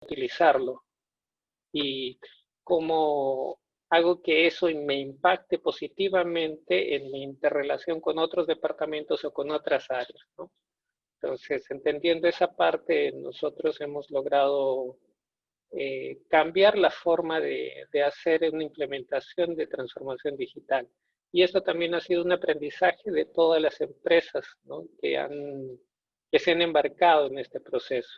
utilizarlo y cómo hago que eso me impacte positivamente en mi interrelación con otros departamentos o con otras áreas, ¿no? Entonces, entendiendo esa parte, nosotros hemos logrado cambiar la forma de hacer una implementación de transformación digital. Y esto también ha sido un aprendizaje de todas las empresas, ¿no?, que se han embarcado en este proceso.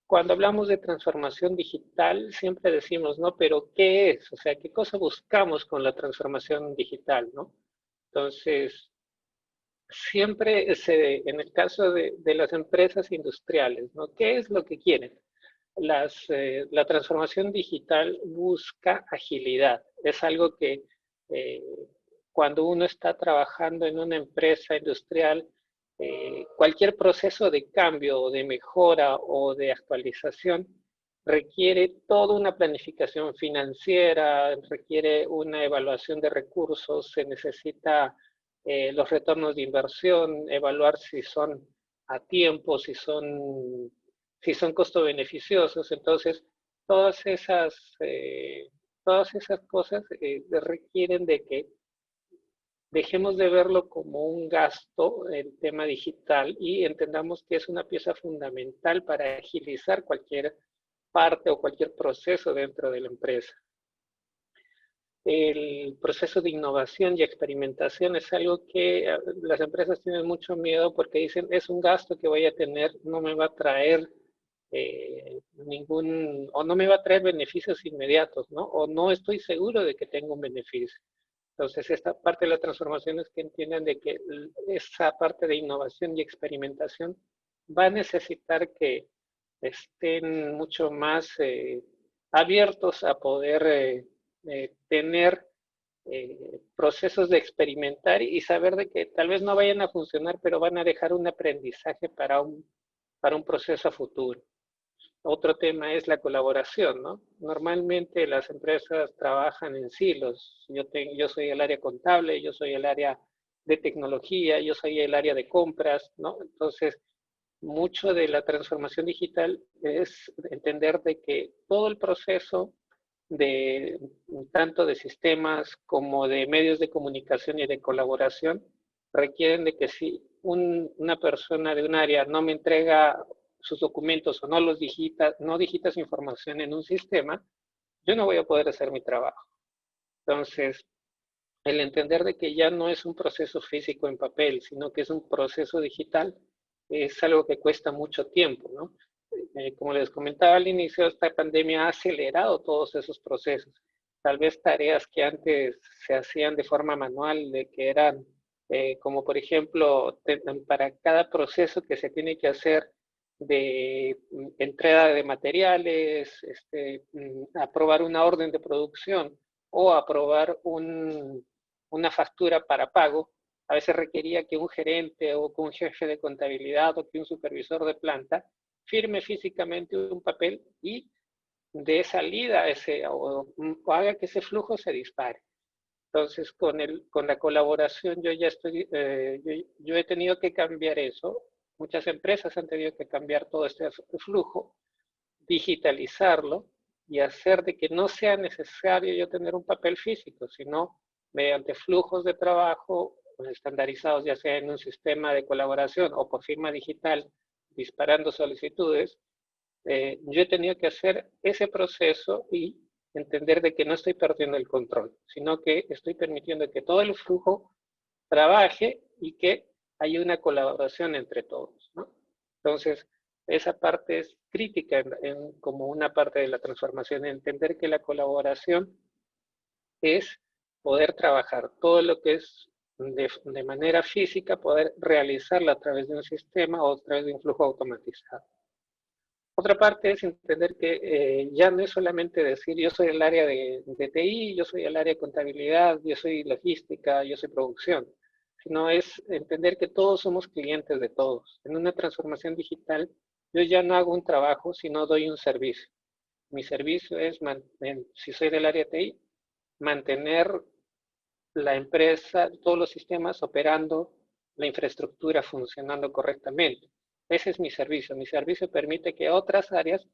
Cuando hablamos de transformación digital, siempre decimos, ¿no? Pero ¿qué es? O sea, ¿qué cosa buscamos con la transformación digital, ¿no? Entonces, siempre en el caso de las empresas industriales, ¿no? ¿Qué es lo que quieren? La transformación digital busca agilidad. Es algo que eh, cuando uno está trabajando en una empresa industrial, cualquier proceso de cambio o de mejora o de actualización requiere toda una planificación financiera, requiere una evaluación de recursos, se necesita los retornos de inversión, evaluar si son a tiempo, si son costo beneficiosos. Entonces, todas esas, eh, todas esas cosas requieren de que dejemos de verlo como un gasto, el tema digital, y entendamos que es una pieza fundamental para agilizar cualquier parte o cualquier proceso dentro de la empresa. El proceso de innovación y experimentación es algo que las empresas tienen mucho miedo porque dicen, es un gasto que voy a tener, no me va a traer o no me va a traer beneficios inmediatos, ¿no? O no estoy seguro de que tenga un beneficio. Entonces, esta parte de la transformación es que entiendan de que esa parte de innovación y experimentación va a necesitar que estén mucho más abiertos a poder tener procesos de experimentar y saber de que tal vez no vayan a funcionar, pero van a dejar un aprendizaje para un proceso futuro. Otro tema es la colaboración, ¿no? Normalmente las empresas trabajan en silos. Yo soy el área contable, yo soy el área de tecnología, yo soy el área de compras, ¿no? Entonces, mucho de la transformación digital es entender de que todo el proceso de tanto de sistemas como de medios de comunicación y de colaboración requieren de que si una persona de un área no me entrega sus documentos o no digita su información en un sistema, yo no voy a poder hacer mi trabajo. Entonces, el entender de que ya no es un proceso físico en papel, sino que es un proceso digital, es algo que cuesta mucho tiempo, ¿no? Como les comentaba al inicio, esta pandemia ha acelerado todos esos procesos. Tal vez tareas que antes se hacían de forma manual, de que eran, como por ejemplo, para cada proceso que se tiene que hacer de entrega de materiales, aprobar una orden de producción o aprobar una factura para pago, a veces requería que un gerente o que un jefe de contabilidad o que un supervisor de planta firme físicamente un papel y dé salida a o haga que ese flujo se dispare. Entonces, con la colaboración yo he tenido que cambiar eso. Muchas empresas han tenido que cambiar todo este flujo, digitalizarlo y hacer de que no sea necesario yo tener un papel físico, sino mediante flujos de trabajo estandarizados, ya sea en un sistema de colaboración o por firma digital, disparando solicitudes, yo he tenido que hacer ese proceso y entender de que no estoy perdiendo el control, sino que estoy permitiendo que todo el flujo trabaje y que haya una colaboración entre todos, ¿no? Entonces, esa parte es crítica como una parte de la transformación, entender que la colaboración es poder trabajar todo lo que es de manera física, poder realizarla a través de un sistema o a través de un flujo automatizado. Otra parte es entender que ya no es solamente decir yo soy el área de TI, yo soy el área de contabilidad, yo soy logística, yo soy producción, sino es entender que todos somos clientes de todos. En una transformación digital, yo ya no hago un trabajo, sino doy un servicio. Mi servicio es, si soy del área de TI, mantener la empresa, todos los sistemas operando, la infraestructura funcionando correctamente. Ese es mi servicio. Mi servicio permite que otras áreas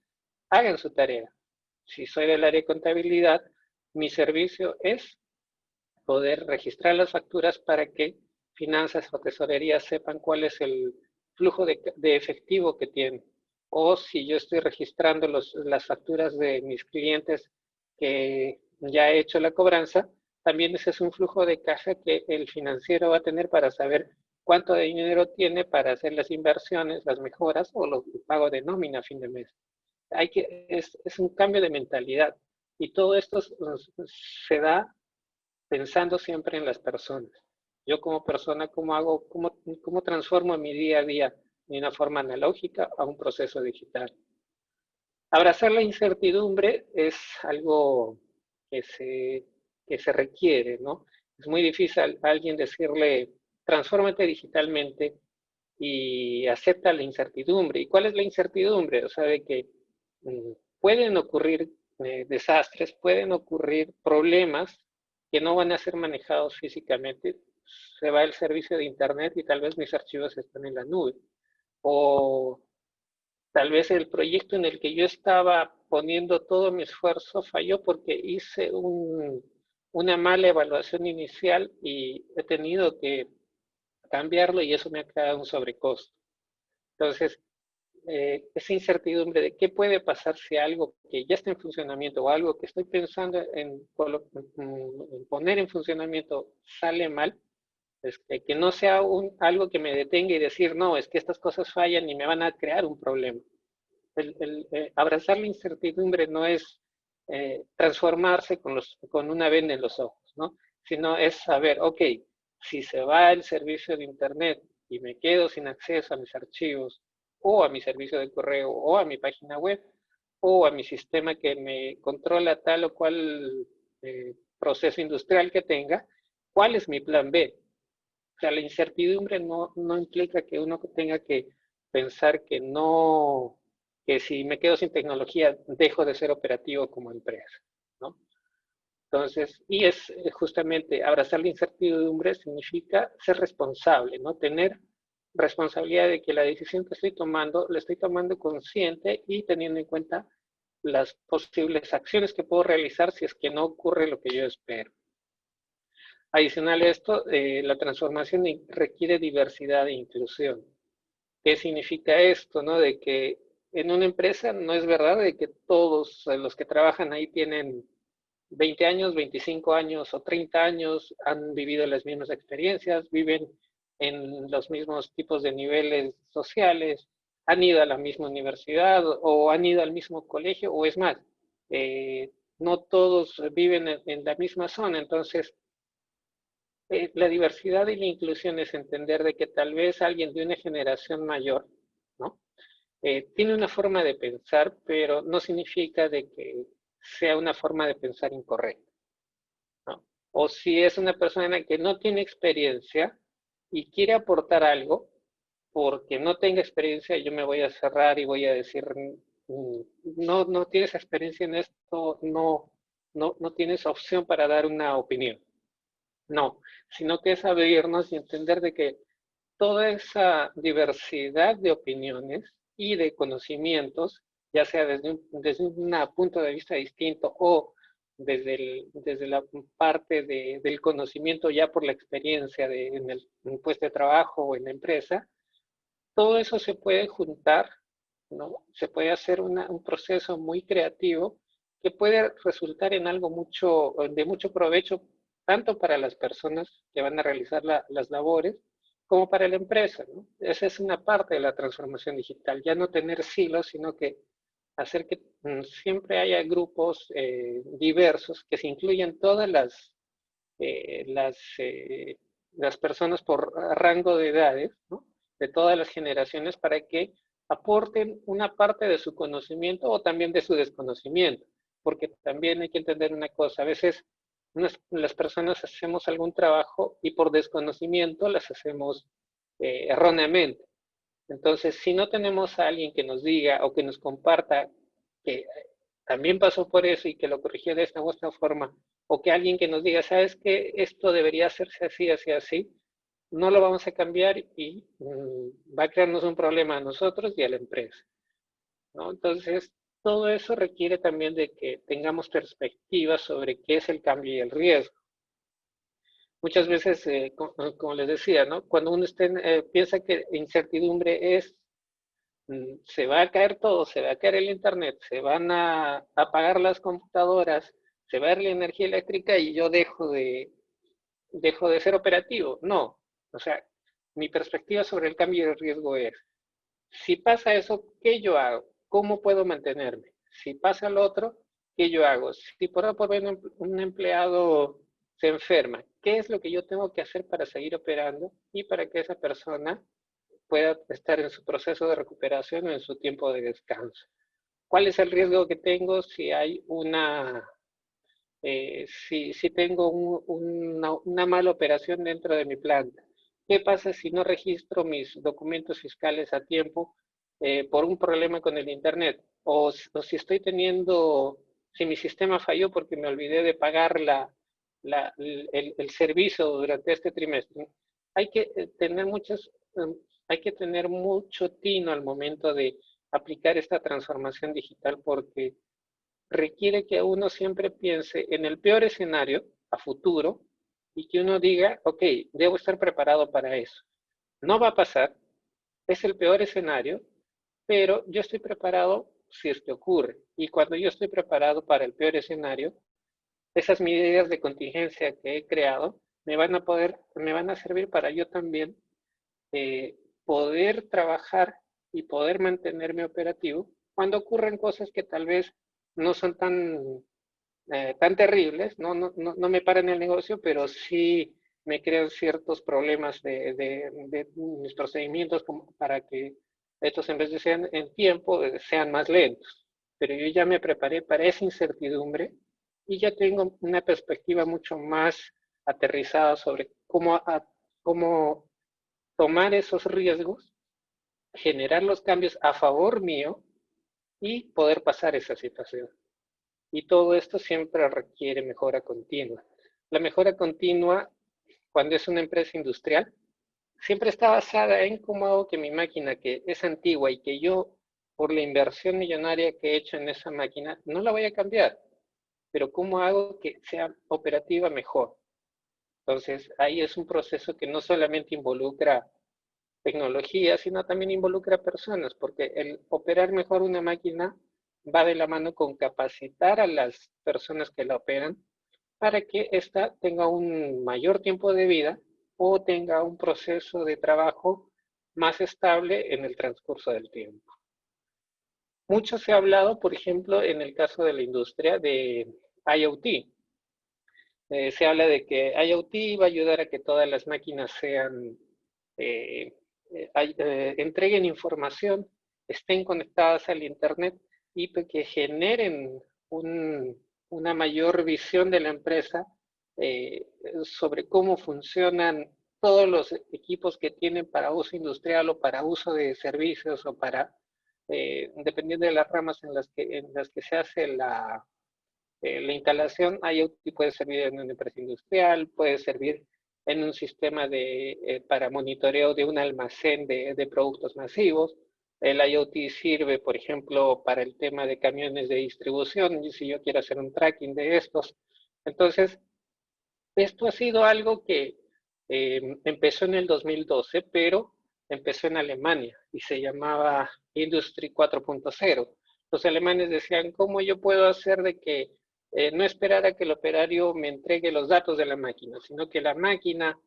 hagan su tarea. Si soy del área de contabilidad, mi servicio es poder registrar las facturas para que finanzas o tesorería sepan cuál es el flujo de efectivo que tiene. O si yo estoy registrando las facturas de mis clientes que ya he hecho la cobranza, también ese es un flujo de caja que el financiero va a tener para saber cuánto de dinero tiene para hacer las inversiones, las mejoras o el pago de nómina a fin de mes. Es un cambio de mentalidad y todo esto se da pensando siempre en las personas. Yo como persona, cómo transformo mi día a día de una forma analógica a un proceso digital? Abrazar la incertidumbre es algo que se requiere, ¿no? Es muy difícil a alguien decirle, transfórmate digitalmente y acepta la incertidumbre. ¿Y cuál es la incertidumbre? O sea, de que pueden ocurrir desastres, pueden ocurrir problemas que no van a ser manejados físicamente. Se va el servicio de Internet y tal vez mis archivos están en la nube. O tal vez el proyecto en el que yo estaba poniendo todo mi esfuerzo falló porque hice una mala evaluación inicial y he tenido que cambiarlo y eso me ha creado un sobrecosto. Entonces, esa incertidumbre de qué puede pasar si algo que ya está en funcionamiento o algo que estoy pensando en poner en funcionamiento sale mal, es que no sea algo que me detenga y decir, no, es que estas cosas fallan y me van a crear un problema. Abrazar la incertidumbre no es transformarse con una venda en los ojos, ¿no? Sino es saber, ok, si se va el servicio de Internet y me quedo sin acceso a mis archivos o a mi servicio de correo o a mi página web o a mi sistema que me controla tal o cual proceso industrial que tenga, ¿cuál es mi plan B? O sea, la incertidumbre no implica que uno tenga que pensar que si me quedo sin tecnología dejo de ser operativo como empresa, ¿no? Entonces, y es justamente abrazar la incertidumbre significa ser responsable, ¿no? Tener responsabilidad de que la decisión que estoy tomando, la estoy tomando consciente y teniendo en cuenta las posibles acciones que puedo realizar si es que no ocurre lo que yo espero. Adicional a esto, la transformación requiere diversidad e inclusión. ¿Qué significa esto? ¿No? De que en una empresa no es verdad de que todos los que trabajan ahí tienen 20 años, 25 años o 30 años, han vivido las mismas experiencias, viven en los mismos tipos de niveles sociales, han ido a la misma universidad o han ido al mismo colegio, o es más, no todos viven en la misma zona. Entonces, la diversidad y la inclusión es entender de que tal vez alguien de una generación mayor, ¿no? Tiene una forma de pensar, pero no significa de que sea una forma de pensar incorrecta, ¿no? O si es una persona que no tiene experiencia y quiere aportar algo, porque no tenga experiencia, yo me voy a cerrar y voy a decir, no tienes experiencia en esto, no tienes opción para dar una opinión. No, sino que es abrirnos y entender de que toda esa diversidad de opiniones y de conocimientos, ya sea desde un punto de vista distinto o desde la parte del conocimiento ya por la experiencia en el puesto de trabajo o en la empresa, todo eso se puede juntar, ¿no? Se puede hacer un proceso muy creativo que puede resultar en algo de mucho provecho, tanto para las personas que van a realizar las labores, como para la empresa, ¿no? Esa es una parte de la transformación digital, ya no tener silos, sino que hacer que siempre haya grupos diversos, que se incluyan todas eh, las, eh, las personas por rango de edades, ¿no? De todas las generaciones, para que aporten una parte de su conocimiento o también de su desconocimiento, porque también hay que entender una cosa, a veces las personas hacemos algún trabajo y por desconocimiento las hacemos erróneamente. Entonces, si no tenemos a alguien que nos diga o que nos comparta que también pasó por eso y que lo corrigió de esta u otra forma, o que alguien que nos diga, sabes que esto debería hacerse así, así, así, no lo vamos a cambiar y va a crearnos un problema a nosotros y a la empresa, ¿no? Entonces, todo eso requiere también de que tengamos perspectiva sobre qué es el cambio y el riesgo. Muchas veces, como les decía, ¿no? Cuando uno piensa que incertidumbre es, se va a caer todo, se va a caer el internet, se van a apagar las computadoras, se va a ir la energía eléctrica y yo dejo de ser operativo. No, o sea, mi perspectiva sobre el cambio y el riesgo es, si pasa eso, ¿qué yo hago? ¿Cómo puedo mantenerme? Si pasa lo otro, ¿qué yo hago? Si por un empleado se enferma, ¿qué es lo que yo tengo que hacer para seguir operando y para que esa persona pueda estar en su proceso de recuperación o en su tiempo de descanso? ¿Cuál es el riesgo que tengo si hay si tengo una mala operación dentro de mi planta? ¿Qué pasa si no registro mis documentos fiscales a tiempo por un problema con el Internet? O si estoy si mi sistema falló porque me olvidé de pagar el servicio durante este trimestre. Hay que hay que tener mucho tino al momento de aplicar esta transformación digital porque requiere que uno siempre piense en el peor escenario a futuro y que uno diga, ok, debo estar preparado para eso. No va a pasar, es el peor escenario, pero yo estoy preparado si es que ocurre. Y cuando yo estoy preparado para el peor escenario, esas medidas de contingencia que he creado me van a servir para yo también poder trabajar y poder mantenerme operativo cuando ocurren cosas que tal vez no son tan terribles, no me paran el negocio, pero sí me crean ciertos problemas de mis procedimientos para que estos en vez de sean en tiempo, sean más lentos. Pero yo ya me preparé para esa incertidumbre y ya tengo una perspectiva mucho más aterrizada sobre cómo tomar esos riesgos, generar los cambios a favor mío y poder pasar esa situación. Y todo esto siempre requiere mejora continua. La mejora continua, cuando es una empresa industrial, siempre está basada en cómo hago que mi máquina, que es antigua y que yo, por la inversión millonaria que he hecho en esa máquina, no la voy a cambiar, pero cómo hago que sea operativa mejor. Entonces, ahí es un proceso que no solamente involucra tecnología, sino también involucra personas, porque el operar mejor una máquina va de la mano con capacitar a las personas que la operan para que ésta tenga un mayor tiempo de vida o tenga un proceso de trabajo más estable en el transcurso del tiempo. Mucho se ha hablado, por ejemplo, en el caso de la industria de IoT. Se habla de que IoT va a ayudar a que todas las máquinas sean eh, entreguen información, estén conectadas al Internet y que generen una mayor visión de la empresa sobre cómo funcionan todos los equipos que tienen para uso industrial o para uso de servicios o para, dependiendo de las ramas en las que se hace la instalación, IoT puede servir en una empresa industrial, puede servir en un sistema para monitoreo de un almacén de productos masivos. El IoT sirve, por ejemplo, para el tema de camiones de distribución, y si yo quiero hacer un tracking de estos. Entonces, esto ha sido algo que empezó en el 2012, pero empezó en Alemania y se llamaba Industry 4.0. Los alemanes decían, ¿cómo yo puedo hacer de que no esperar a que el operario me entregue los datos de la máquina, sino que la máquina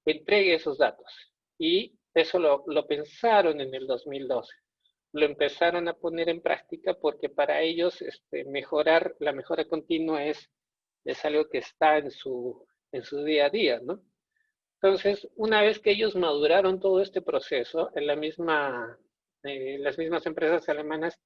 entregue esos datos? Y eso lo pensaron en el 2012. Lo empezaron a poner en práctica porque para ellos la mejora continua es algo que está en su día a día, ¿no? Entonces, una vez que ellos maduraron todo este proceso, las mismas empresas alemanas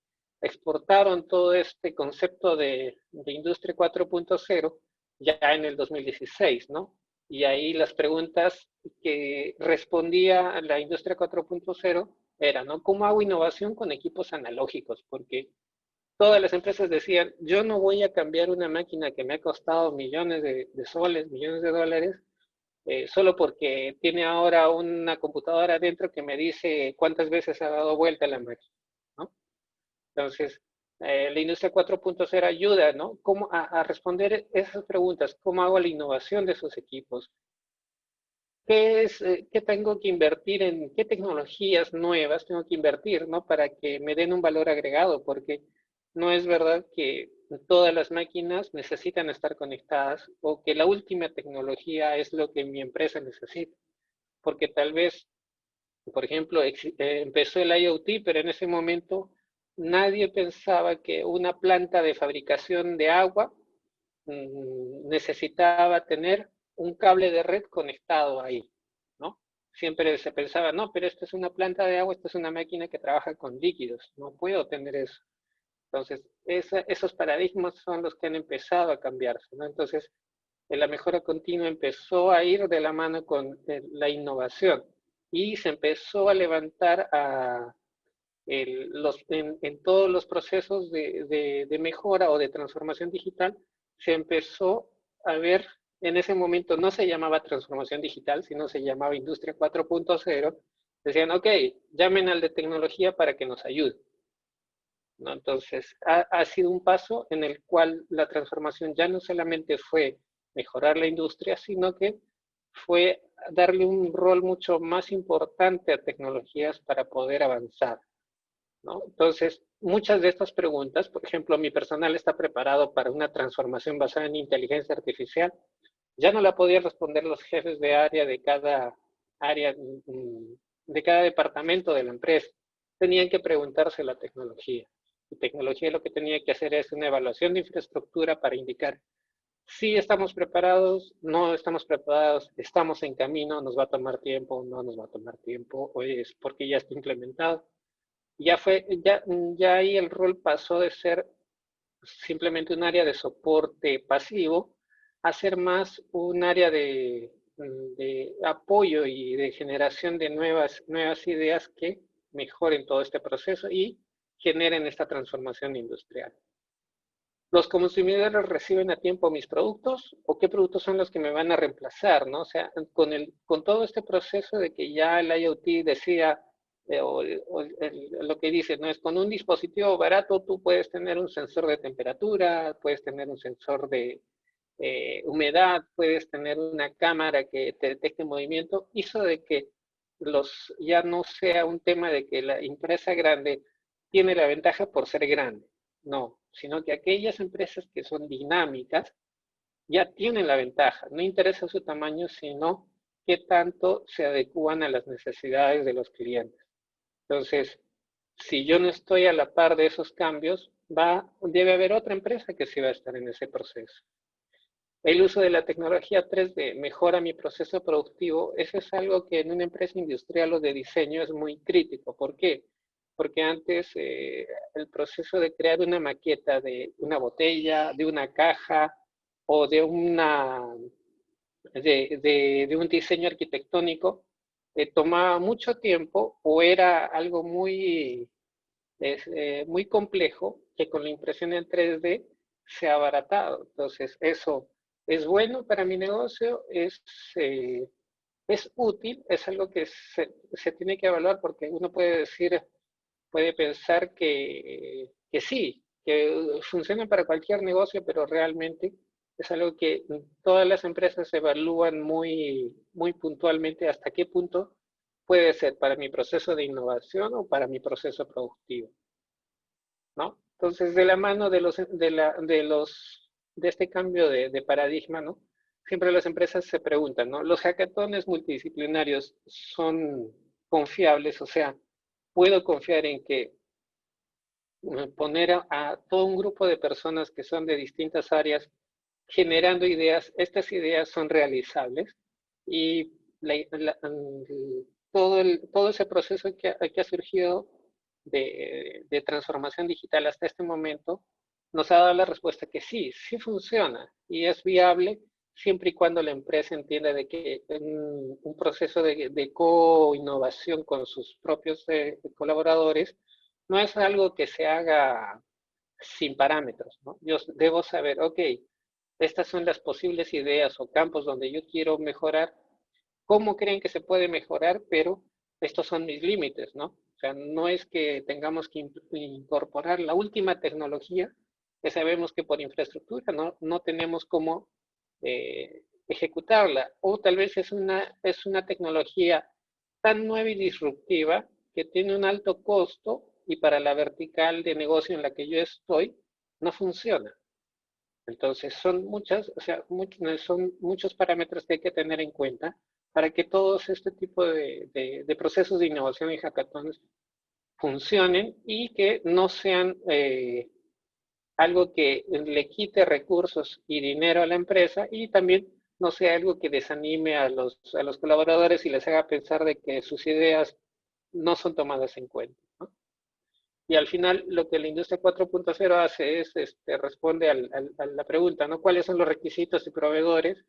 exportaron todo este concepto de Industria 4.0 ya en el 2016, ¿no? Y ahí las preguntas que respondía la Industria 4.0 eran, ¿no? ¿Cómo hago innovación con equipos analógicos? Porque todas las empresas decían, yo no voy a cambiar una máquina que me ha costado millones de soles, millones de dólares, solo porque tiene ahora una computadora adentro que me dice cuántas veces ha dado vuelta la máquina, ¿no? Entonces, la industria 4.0 ayuda, ¿no? ¿Cómo a responder esas preguntas? ¿Cómo hago la innovación de esos equipos? ¿Qué tengo que invertir en qué tecnologías nuevas tengo que invertir, ¿no? Para que me den un valor agregado, porque no es verdad que todas las máquinas necesitan estar conectadas o que la última tecnología es lo que mi empresa necesita, porque tal vez, por ejemplo, empezó el IoT, pero en ese momento nadie pensaba que una planta de fabricación de agua necesitaba tener un cable de red conectado ahí, ¿no? Siempre se pensaba, no, pero esto es una planta de agua, esto es una máquina que trabaja con líquidos, no puedo tener eso. Entonces, esos paradigmas son los que han empezado a cambiarse, ¿no? Entonces, la mejora continua empezó a ir de la mano con la innovación y se empezó a levantar en todos los procesos de mejora o de transformación digital, se empezó a ver, en ese momento no se llamaba transformación digital, sino se llamaba Industria 4.0, decían, ok, llamen al de tecnología para que nos ayude, ¿no? Entonces, ha sido un paso en el cual la transformación ya no solamente fue mejorar la industria, sino que fue darle un rol mucho más importante a tecnologías para poder avanzar, ¿no? Entonces, muchas de estas preguntas, por ejemplo, mi personal está preparado para una transformación basada en inteligencia artificial, ya no la podían responder los jefes de área, de cada departamento de la empresa. Tenían que preguntarse la tecnología. Y tecnología lo que tenía que hacer es una evaluación de infraestructura para indicar si estamos preparados, no estamos preparados, estamos en camino, nos va a tomar tiempo, no nos va a tomar tiempo, o es porque ya está implementado. Ya ahí el rol pasó de ser simplemente un área de soporte pasivo a ser más un área de apoyo y de generación de nuevas ideas que mejoren todo este proceso y generen esta transformación industrial. ¿Los consumidores reciben a tiempo mis productos o qué productos son los que me van a reemplazar, ¿no? O sea, con todo este proceso de que ya el IoT decía, lo que dice, ¿no? Es con un dispositivo barato tú puedes tener un sensor de temperatura, puedes tener un sensor de humedad, puedes tener una cámara que te detecte movimiento, hizo de que ya no sea un tema de que la empresa grande tiene la ventaja por ser grande, no, sino que aquellas empresas que son dinámicas ya tienen la ventaja. No interesa su tamaño, sino qué tanto se adecúan a las necesidades de los clientes. Entonces, si yo no estoy a la par de esos cambios, debe haber otra empresa que sí va a estar en ese proceso. El uso de la tecnología 3D mejora mi proceso productivo. Eso es algo que en una empresa industrial o de diseño es muy crítico. ¿Por qué? Porque antes el proceso de crear una maqueta de una botella, de una caja o de un diseño arquitectónico tomaba mucho tiempo o era algo muy complejo que con la impresión en 3D se ha abaratado. Entonces, eso es bueno para mi negocio, es útil, es algo que se tiene que evaluar porque uno puede pensar que sí, que funciona para cualquier negocio, pero realmente es algo que todas las empresas evalúan muy puntualmente hasta qué punto puede ser para mi proceso de innovación o para mi proceso productivo, ¿no? Entonces, de la mano de este cambio de paradigma, ¿no? Siempre las empresas se preguntan, ¿no? ¿Los hackatones multidisciplinarios son confiables? O sea, ¿puedo confiar en que poner a todo un grupo de personas que son de distintas áreas generando ideas, estas ideas son realizables y todo ese proceso que ha surgido de transformación digital hasta este momento nos ha dado la respuesta que sí funciona y es viable siempre y cuando la empresa entienda de que un proceso de co-innovación con sus propios colaboradores no es algo que se haga sin parámetros, ¿no? Yo debo saber, ok, estas son las posibles ideas o campos donde yo quiero mejorar, cómo creen que se puede mejorar, pero estos son mis límites, ¿no? O sea, no es que tengamos que incorporar la última tecnología, que sabemos que por infraestructura no tenemos cómo ejecutarla, o tal vez es una tecnología tan nueva y disruptiva que tiene un alto costo y para la vertical de negocio en la que yo estoy no funciona. Entonces son muchas, o sea, son muchos parámetros que hay que tener en cuenta para que todos este tipo de procesos de innovación y hackathons funcionen y que no sean algo que le quite recursos y dinero a la empresa y también no sea algo que desanime a los colaboradores y les haga pensar de que sus ideas no son tomadas en cuenta, ¿no? Y al final lo que la industria 4.0 hace es, responde a la pregunta, ¿no? ¿Cuáles son los requisitos y proveedores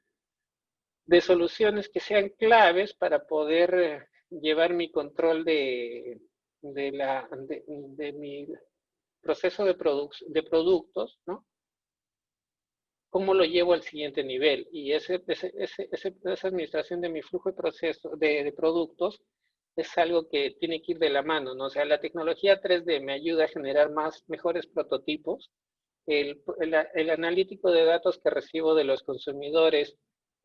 de soluciones que sean claves para poder llevar mi control de mi proceso de productos, ¿no? ¿Cómo lo llevo al siguiente nivel? Y esa administración de mi flujo de proceso de productos es algo que tiene que ir de la mano, ¿no? O sea, la tecnología 3D me ayuda a generar mejores prototipos. El analítico de datos que recibo de los consumidores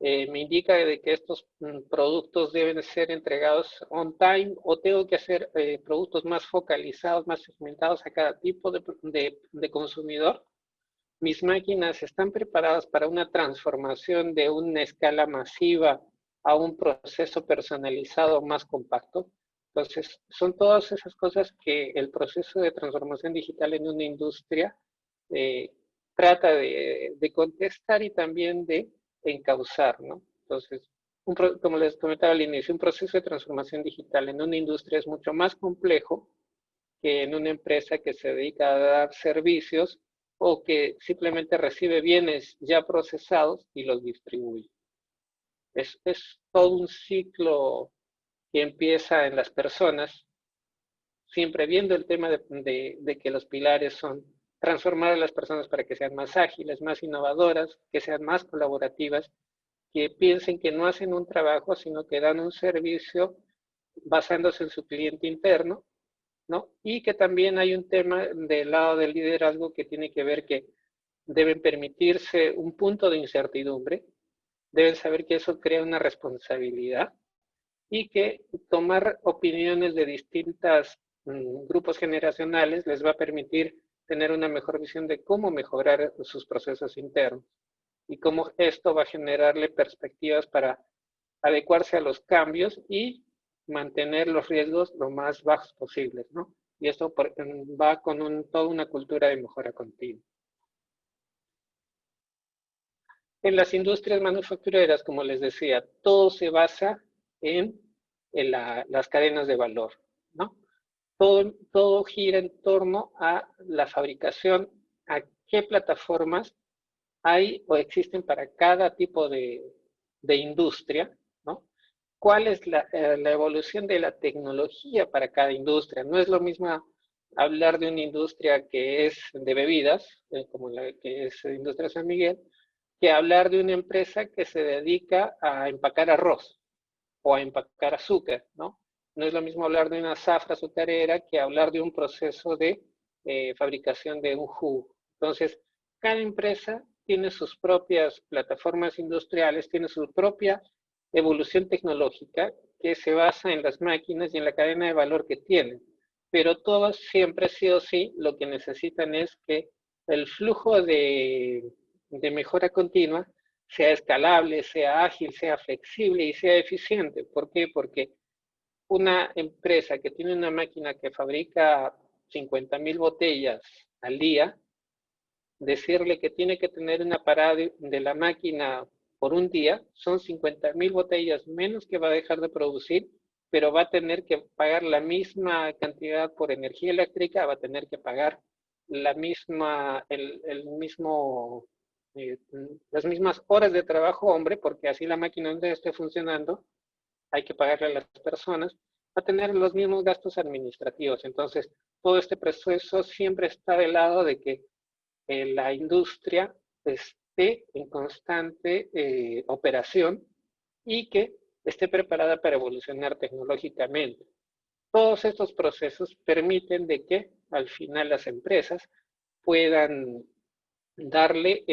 me indica de que estos productos deben ser entregados on time o tengo que hacer productos más focalizados, más segmentados a cada tipo de consumidor. Mis máquinas están preparadas para una transformación de una escala masiva a un proceso personalizado más compacto. Entonces, son todas esas cosas que el proceso de transformación digital en una industria eh, trata de contestar y también de encauzar, ¿no? Entonces, como les comentaba al inicio, un proceso de transformación digital en una industria es mucho más complejo que en una empresa que se dedica a dar servicios o que simplemente recibe bienes ya procesados y los distribuye. Es todo un ciclo que empieza en las personas, siempre viendo el tema de que los pilares son transformar a las personas para que sean más ágiles, más innovadoras, que sean más colaborativas, que piensen que no hacen un trabajo, sino que dan un servicio basándose en su cliente interno, ¿no? Y que también hay un tema del lado del liderazgo que tiene que ver que deben permitirse un punto de incertidumbre, deben saber que eso crea una responsabilidad y que tomar opiniones de distintos grupos generacionales les va a permitir tener una mejor visión de cómo mejorar sus procesos internos y cómo esto va a generarle perspectivas para adecuarse a los cambios y mantener los riesgos lo más bajos posibles, ¿no? Y esto va con toda una cultura de mejora continua. En las industrias manufactureras, como les decía, todo se basa en las cadenas de valor, ¿no? Todo gira en torno a la fabricación, a qué plataformas hay o existen para cada tipo de industria, ¿no? ¿Cuál es la evolución de la tecnología para cada industria? No es lo mismo hablar de una industria que es de bebidas, como la que es Industria San Miguel, que hablar de una empresa que se dedica a empacar arroz o a empacar azúcar, ¿no? No es lo mismo hablar de una zafra azucarera que hablar de un proceso de fabricación de un jugo. Entonces, cada empresa tiene sus propias plataformas industriales, tiene su propia evolución tecnológica que se basa en las máquinas y en la cadena de valor que tienen. Pero todos siempre, sí o sí, lo que necesitan es que el flujo de mejora continua sea escalable, sea ágil, sea flexible y sea eficiente. ¿Por qué? Porque una empresa que tiene una máquina que fabrica 50,000 botellas al día, decirle que tiene que tener una parada de la máquina por un día, son 50,000 botellas menos que va a dejar de producir, pero va a tener que pagar la misma cantidad por energía eléctrica, va a tener que pagar la misma, las mismas horas de trabajo, hombre, porque así la máquina no esté funcionando, hay que pagarle a las personas, va a tener los mismos gastos administrativos. Entonces, todo este proceso siempre está del lado de que la industria esté en constante operación y que esté preparada para evolucionar tecnológicamente. Todos estos procesos permiten de que al final las empresas puedan darle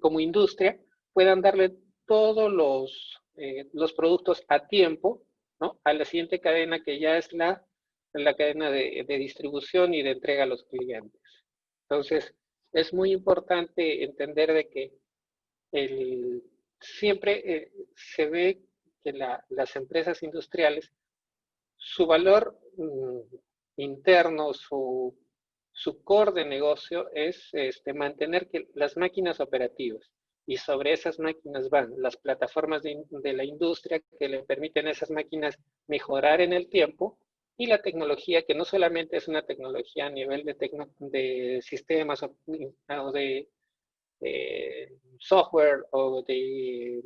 como industria, puedan darle todos los productos a tiempo, ¿no? A la siguiente cadena que ya es la cadena de distribución y de entrega a los clientes. Entonces, es muy importante entender de que siempre se ve que las empresas industriales, su valor interno, su core de negocio es mantener que las máquinas operativas, y sobre esas máquinas van las plataformas de la industria que le permiten a esas máquinas mejorar en el tiempo, y la tecnología, que no solamente es una tecnología a nivel de sistemas o de software o de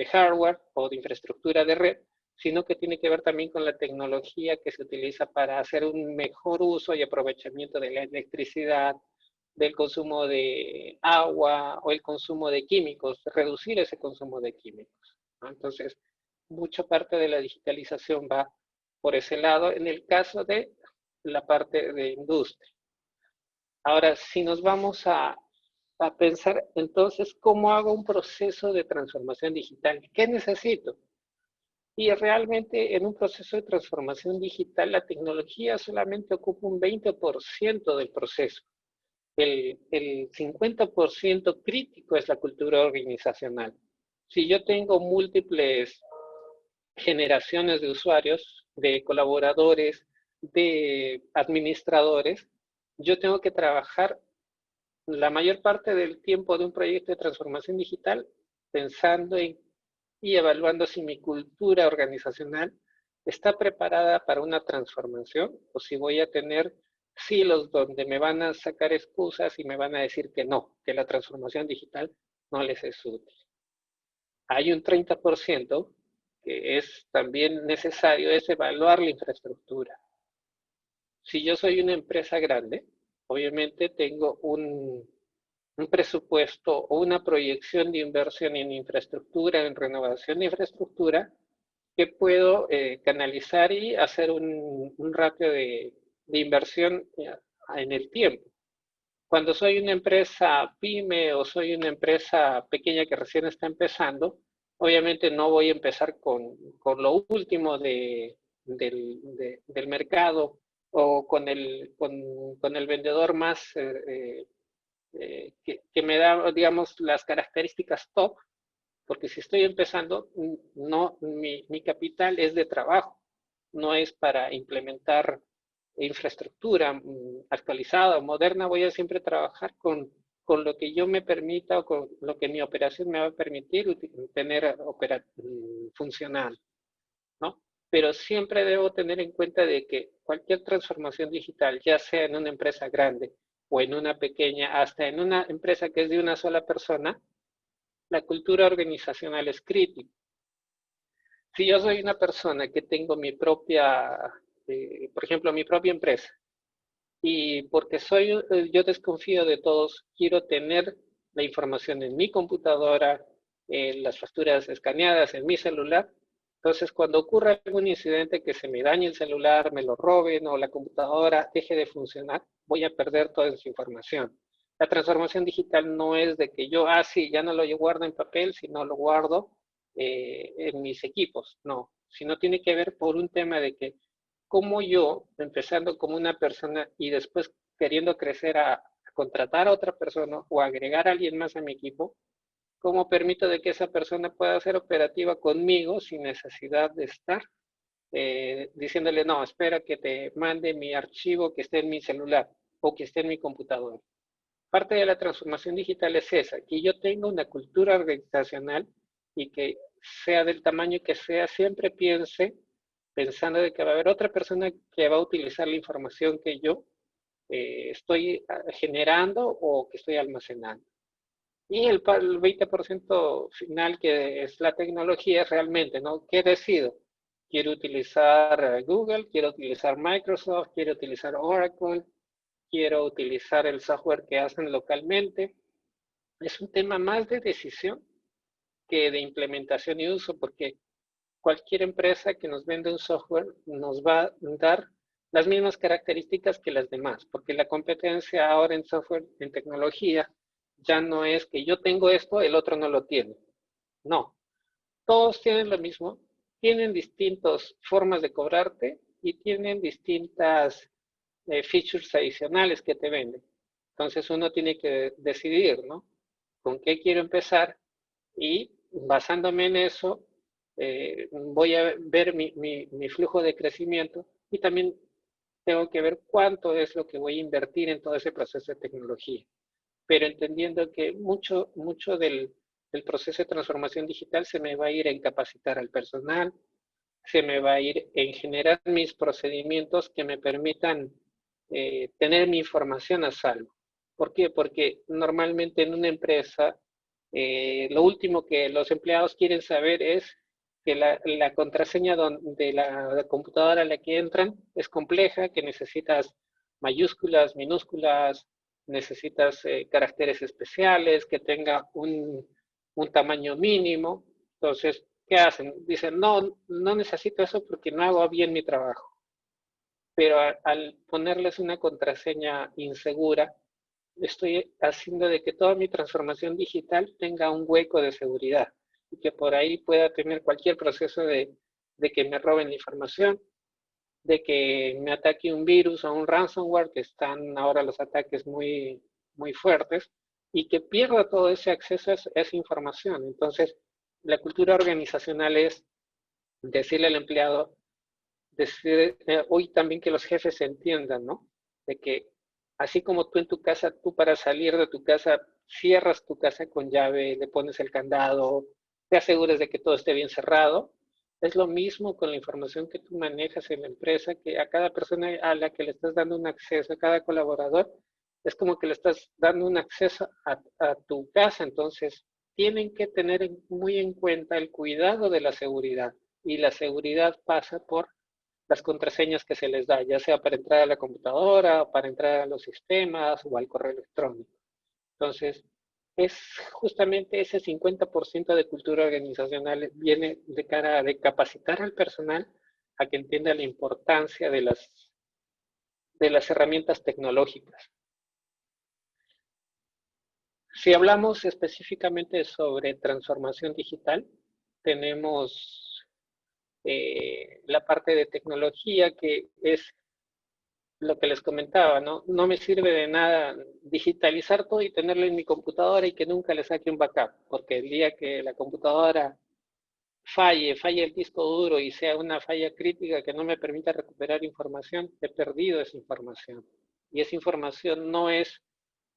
hardware o de infraestructura de red, sino que tiene que ver también con la tecnología que se utiliza para hacer un mejor uso y aprovechamiento de la electricidad, del consumo de agua o el consumo de químicos, reducir ese consumo de químicos, ¿no? Entonces, mucha parte de la digitalización va por ese lado en el caso de la parte de industria. Ahora, si nos vamos a pensar entonces cómo hago un proceso de transformación digital, ¿qué necesito? Y realmente en un proceso de transformación digital la tecnología solamente ocupa un 20% del proceso. El 50% crítico es la cultura organizacional. Si yo tengo múltiples generaciones de usuarios, de colaboradores, de administradores, yo tengo que trabajar la mayor parte del tiempo de un proyecto de transformación digital pensando en y evaluando si mi cultura organizacional está preparada para una transformación o si voy a tener silos donde me van a sacar excusas y me van a decir que no, que la transformación digital no les es útil. Hay un 30% que es también necesario, es evaluar la infraestructura. Si yo soy una empresa grande, obviamente tengo un presupuesto o una proyección de inversión en infraestructura, en renovación de infraestructura, que puedo canalizar y hacer un ratio de inversión en el tiempo. Cuando soy una empresa pyme o soy una empresa pequeña que recién está empezando, obviamente no voy a empezar con lo último del mercado o con el vendedor más que me da, digamos, las características top, porque si estoy empezando, no, mi capital es de trabajo, no es para implementar infraestructura actualizada o moderna. Voy a siempre trabajar con lo que yo me permita o con lo que mi operación me va a permitir tener funcional, ¿no? Pero siempre debo tener en cuenta de que cualquier transformación digital, ya sea en una empresa grande o en una pequeña, hasta en una empresa que es de una sola persona, la cultura organizacional es crítica. Si yo soy una persona que tengo mi propia, por ejemplo, mi propia empresa, y porque yo desconfío de todos, quiero tener la información en mi computadora, las facturas escaneadas en mi celular. Entonces, cuando ocurra algún incidente que se me dañe el celular, me lo roben o la computadora deje de funcionar, voy a perder toda esa información. La transformación digital no es de que yo, sí, ya no lo guardo en papel, sino lo guardo en mis equipos. No, sino tiene que ver por un tema de que como yo, empezando como una persona y después queriendo crecer a contratar a otra persona o agregar a alguien más a mi equipo, ¿cómo permito de que esa persona pueda ser operativa conmigo sin necesidad de estar diciéndole, no, espera que te mande mi archivo que esté en mi celular o que esté en mi computadora? Parte de la transformación digital es esa, que yo tenga una cultura organizacional y que sea del tamaño que sea, siempre piense pensando de que va a haber otra persona que va a utilizar la información que yo estoy generando o que estoy almacenando. Y el 20% final, que es la tecnología, es realmente, ¿no? ¿Qué decido? Quiero utilizar Google, quiero utilizar Microsoft, quiero utilizar Oracle, quiero utilizar el software que hacen localmente. Es un tema más de decisión que de implementación y uso, porque cualquier empresa que nos vende un software nos va a dar las mismas características que las demás, porque la competencia ahora en software, en tecnología, ya no es que yo tengo esto, el otro no lo tiene. No, todos tienen lo mismo, tienen distintas formas de cobrarte y tienen distintas features adicionales que te venden. Entonces uno tiene que decidir, ¿no? ¿Con qué quiero empezar? Y basándome en eso, voy a ver mi flujo de crecimiento y también tengo que ver cuánto es lo que voy a invertir en todo ese proceso de tecnología. Pero entendiendo que mucho del proceso de transformación digital se me va a ir en capacitar al personal, se me va a ir en generar mis procedimientos que me permitan tener mi información a salvo. ¿Por qué? Porque normalmente en una empresa lo último que los empleados quieren saber es que la contraseña de la computadora a la que entran es compleja, que necesitas mayúsculas, minúsculas, necesitas caracteres especiales, que tenga un tamaño mínimo. Entonces, ¿qué hacen? Dicen, no, no necesito eso porque no hago bien mi trabajo. Pero al ponerles una contraseña insegura, estoy haciendo de que toda mi transformación digital tenga un hueco de seguridad y que por ahí pueda tener cualquier proceso de que me roben la información, de que me ataque un virus o un ransomware, que están ahora los ataques muy fuertes, y que pierda todo ese acceso a esa información. Entonces, la cultura organizacional es decirle al empleado, decir, hoy también que los jefes entiendan, ¿no? De que así como tú en tu casa, tú para salir de tu casa, cierras tu casa con llave, le pones el candado, te aseguras de que todo esté bien cerrado, es lo mismo con la información que tú manejas en la empresa, que a cada persona a la que le estás dando un acceso, a cada colaborador, es como que le estás dando un acceso a tu casa. Entonces, tienen que tener muy en cuenta el cuidado de la seguridad. Y la seguridad pasa por las contraseñas que se les da, ya sea para entrar a la computadora, para entrar a los sistemas o al correo electrónico. Entonces, es justamente ese 50% de cultura organizacional viene de cara a de capacitar al personal a que entienda la importancia de las herramientas tecnológicas. Si hablamos específicamente sobre transformación digital, tenemos la parte de tecnología que es lo que les comentaba, ¿no? No me sirve de nada digitalizar todo y tenerlo en mi computadora y que nunca le saque un backup, porque el día que la computadora falle el disco duro y sea una falla crítica que no me permita recuperar información, he perdido esa información. Y esa información no es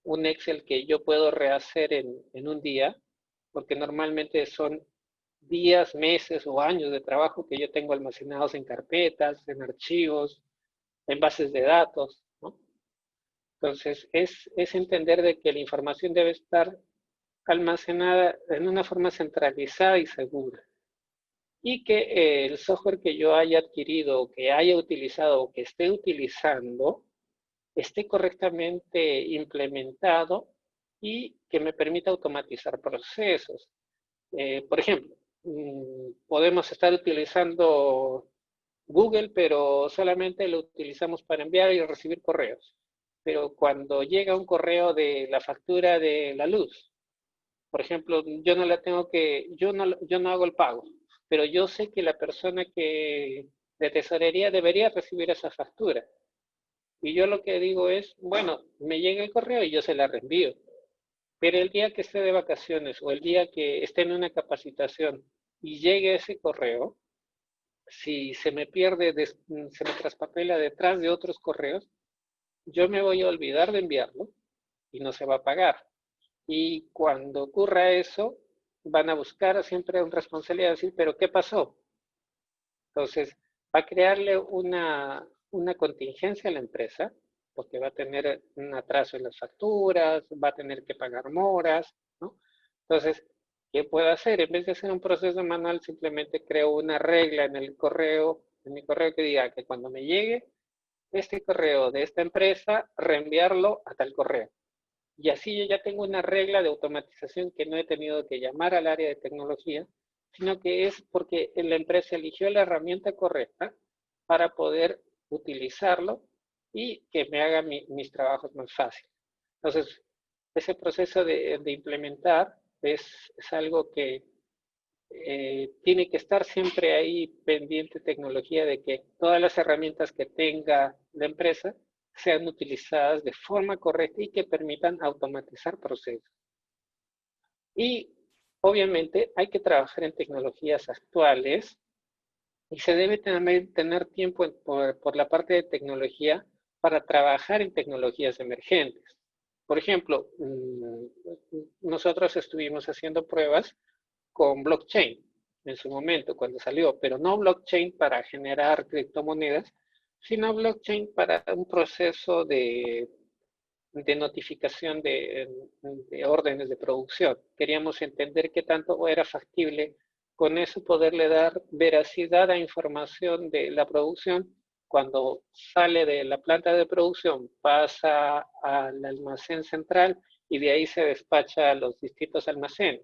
un Excel que yo puedo rehacer en un día, porque normalmente son días, meses o años de trabajo que yo tengo almacenados en carpetas, en archivos, en bases de datos, ¿no? Entonces, es entender de que la información debe estar almacenada en una forma centralizada y segura. Y que el software que yo haya adquirido, o que haya utilizado, o que esté utilizando, esté correctamente implementado y que me permita automatizar procesos. Por ejemplo, podemos estar utilizando Google, pero solamente lo utilizamos para enviar y recibir correos. Pero cuando llega un correo de la factura de la luz, por ejemplo, yo no la tengo que, yo no hago el pago, pero yo sé que la persona que de tesorería debería recibir esa factura. Y yo lo que digo es, bueno, me llega el correo y yo se la reenvío. Pero el día que esté de vacaciones o el día que esté en una capacitación y llegue ese correo, si se me pierde, se me traspapela detrás de otros correos, yo me voy a olvidar de enviarlo y no se va a pagar. Y cuando ocurra eso, van a buscar siempre a un responsable y a decir, pero ¿qué pasó? Entonces, va a crearle una contingencia a la empresa, porque va a tener un atraso en las facturas, va a tener que pagar moras, ¿no? Entonces, ¿qué puedo hacer? En vez de hacer un proceso manual, simplemente creo una regla en el correo, en mi correo que diga que cuando me llegue este correo de esta empresa, reenviarlo a tal correo. Y así yo ya tengo una regla de automatización que no he tenido que llamar al área de tecnología, sino que es porque la empresa eligió la herramienta correcta para poder utilizarlo y que me haga mis trabajos más fáciles. Entonces, ese proceso de implementar es algo que tiene que estar siempre ahí pendiente tecnología de que todas las herramientas que tenga la empresa sean utilizadas de forma correcta y que permitan automatizar procesos. Y obviamente hay que trabajar en tecnologías actuales y se debe también tener tiempo por la parte de tecnología para trabajar en tecnologías emergentes. Por ejemplo, nosotros estuvimos haciendo pruebas con blockchain en su momento cuando salió, pero no blockchain para generar criptomonedas, sino blockchain para un proceso de notificación de órdenes de producción. Queríamos entender qué tanto era factible con eso poderle dar veracidad a información de la producción cuando sale de la planta de producción, pasa al almacén central y de ahí se despacha a los distintos almacenes.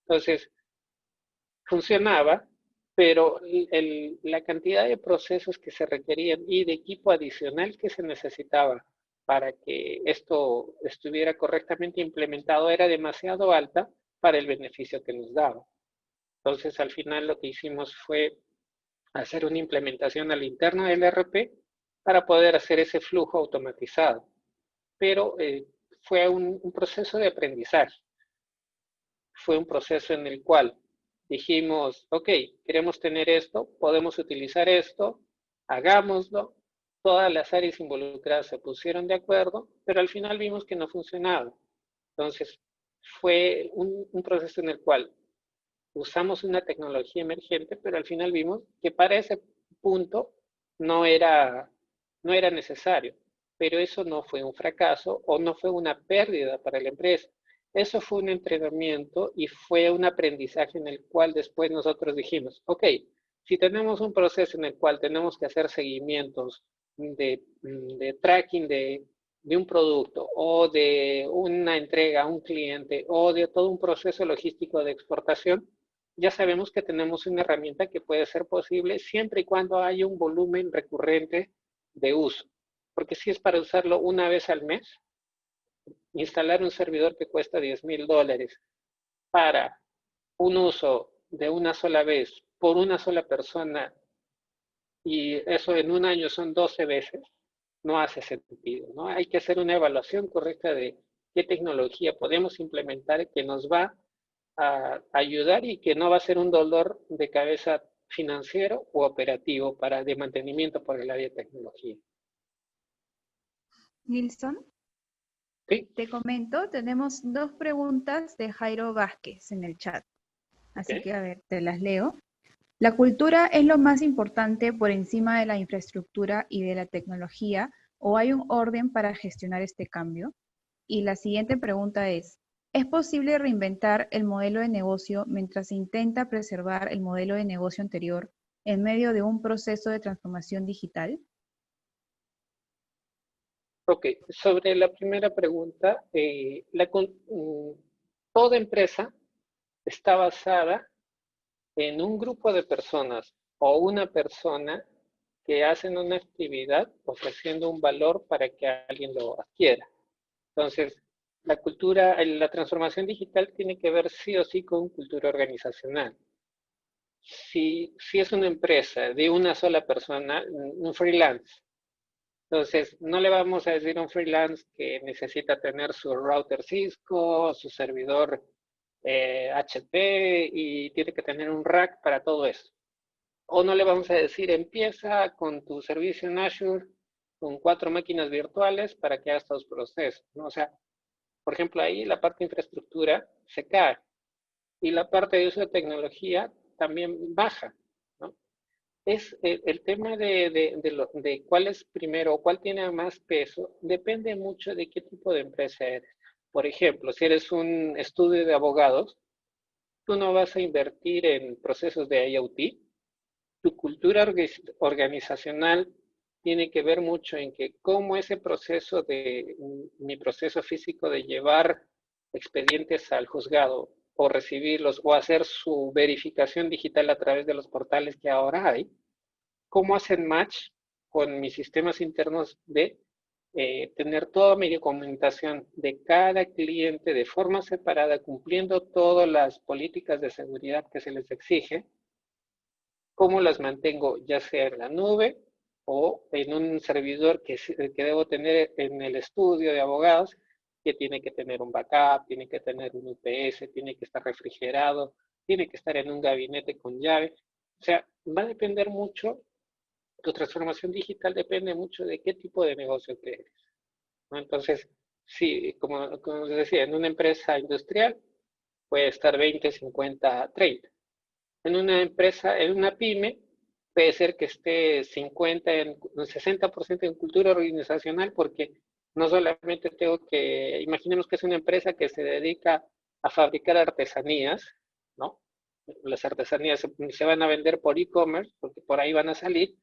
Entonces, funcionaba, pero la cantidad de procesos que se requerían y de equipo adicional que se necesitaba para que esto estuviera correctamente implementado era demasiado alta para el beneficio que nos daba. Entonces, al final lo que hicimos fue hacer una implementación al interno del ERP para poder hacer ese flujo automatizado. Pero fue un proceso de aprendizaje. Fue un proceso en el cual dijimos, ok, queremos tener esto, podemos utilizar esto, hagámoslo. Todas las áreas involucradas se pusieron de acuerdo, pero al final vimos que no funcionaba. Entonces, fue un proceso en el cual usamos una tecnología emergente, pero al final vimos que para ese punto no era, no era necesario. Pero eso no fue un fracaso o no fue una pérdida para la empresa. Eso fue un entrenamiento y fue un aprendizaje en el cual después nosotros dijimos, ok, si tenemos un proceso en el cual tenemos que hacer seguimientos de tracking de un producto o de una entrega a un cliente o de todo un proceso logístico de exportación, ya sabemos que tenemos una herramienta que puede ser posible siempre y cuando haya un volumen recurrente de uso. Porque si es para usarlo una vez al mes, instalar un servidor que cuesta $10,000 para un uso de una sola vez por una sola persona y eso en un año son 12 veces, no hace sentido, ¿no? Hay que hacer una evaluación correcta de qué tecnología podemos implementar que nos va a ayudar y que no va a ser un dolor de cabeza financiero u operativo para de mantenimiento por el área de tecnología. Nilson, ¿Sí? te comento, tenemos dos preguntas de Jairo Vázquez en el chat. Así Okay. que, a ver, te las leo. ¿La cultura es lo más importante por encima de la infraestructura y de la tecnología o hay un orden para gestionar este cambio? Y la siguiente pregunta ¿es posible reinventar el modelo de negocio mientras se intenta preservar el modelo de negocio anterior en medio de un proceso de transformación digital? Ok, sobre la primera pregunta, toda empresa está basada en un grupo de personas o una persona que hacen una actividad ofreciendo un valor para que alguien lo adquiera. Entonces, la transformación digital tiene que ver sí o sí con cultura organizacional. Si es una empresa de una sola persona, un freelance, entonces no le vamos a decir a un freelance que necesita tener su router Cisco, su servidor HP y tiene que tener un rack para todo eso. O no le vamos a decir, empieza con tu servicio en Azure con 4 máquinas virtuales para que hagas todos los procesos, ¿no? O sea, por ejemplo, ahí la parte de infraestructura se cae y la parte de uso de tecnología también baja, ¿no? Es el tema de cuál es primero o cuál tiene más peso, depende mucho de qué tipo de empresa eres. Por ejemplo, si eres un estudio de abogados, tú no vas a invertir en procesos de IoT. Tu cultura organizacional tiene que ver mucho en que cómo ese proceso mi proceso físico de llevar expedientes al juzgado o recibirlos o hacer su verificación digital a través de los portales que ahora hay, cómo hacen match con mis sistemas internos de tener toda mi documentación de cada cliente de forma separada, cumpliendo todas las políticas de seguridad que se les exige, cómo las mantengo ya sea en la nube o en un servidor que debo tener en el estudio de abogados, que tiene que tener un backup, tiene que tener un UPS, tiene que estar refrigerado, tiene que estar en un gabinete con llave. O sea, va a depender mucho, tu transformación digital depende mucho de qué tipo de negocio que eres, ¿no? Entonces, sí, como les decía, en una empresa industrial puede estar 20, 50, 30. En una empresa, en una pyme, puede ser que esté 60% en cultura organizacional, porque no solamente tengo que, imaginemos que es una empresa que se dedica a fabricar artesanías, ¿no? Las artesanías se van a vender por e-commerce, porque por ahí van a salir,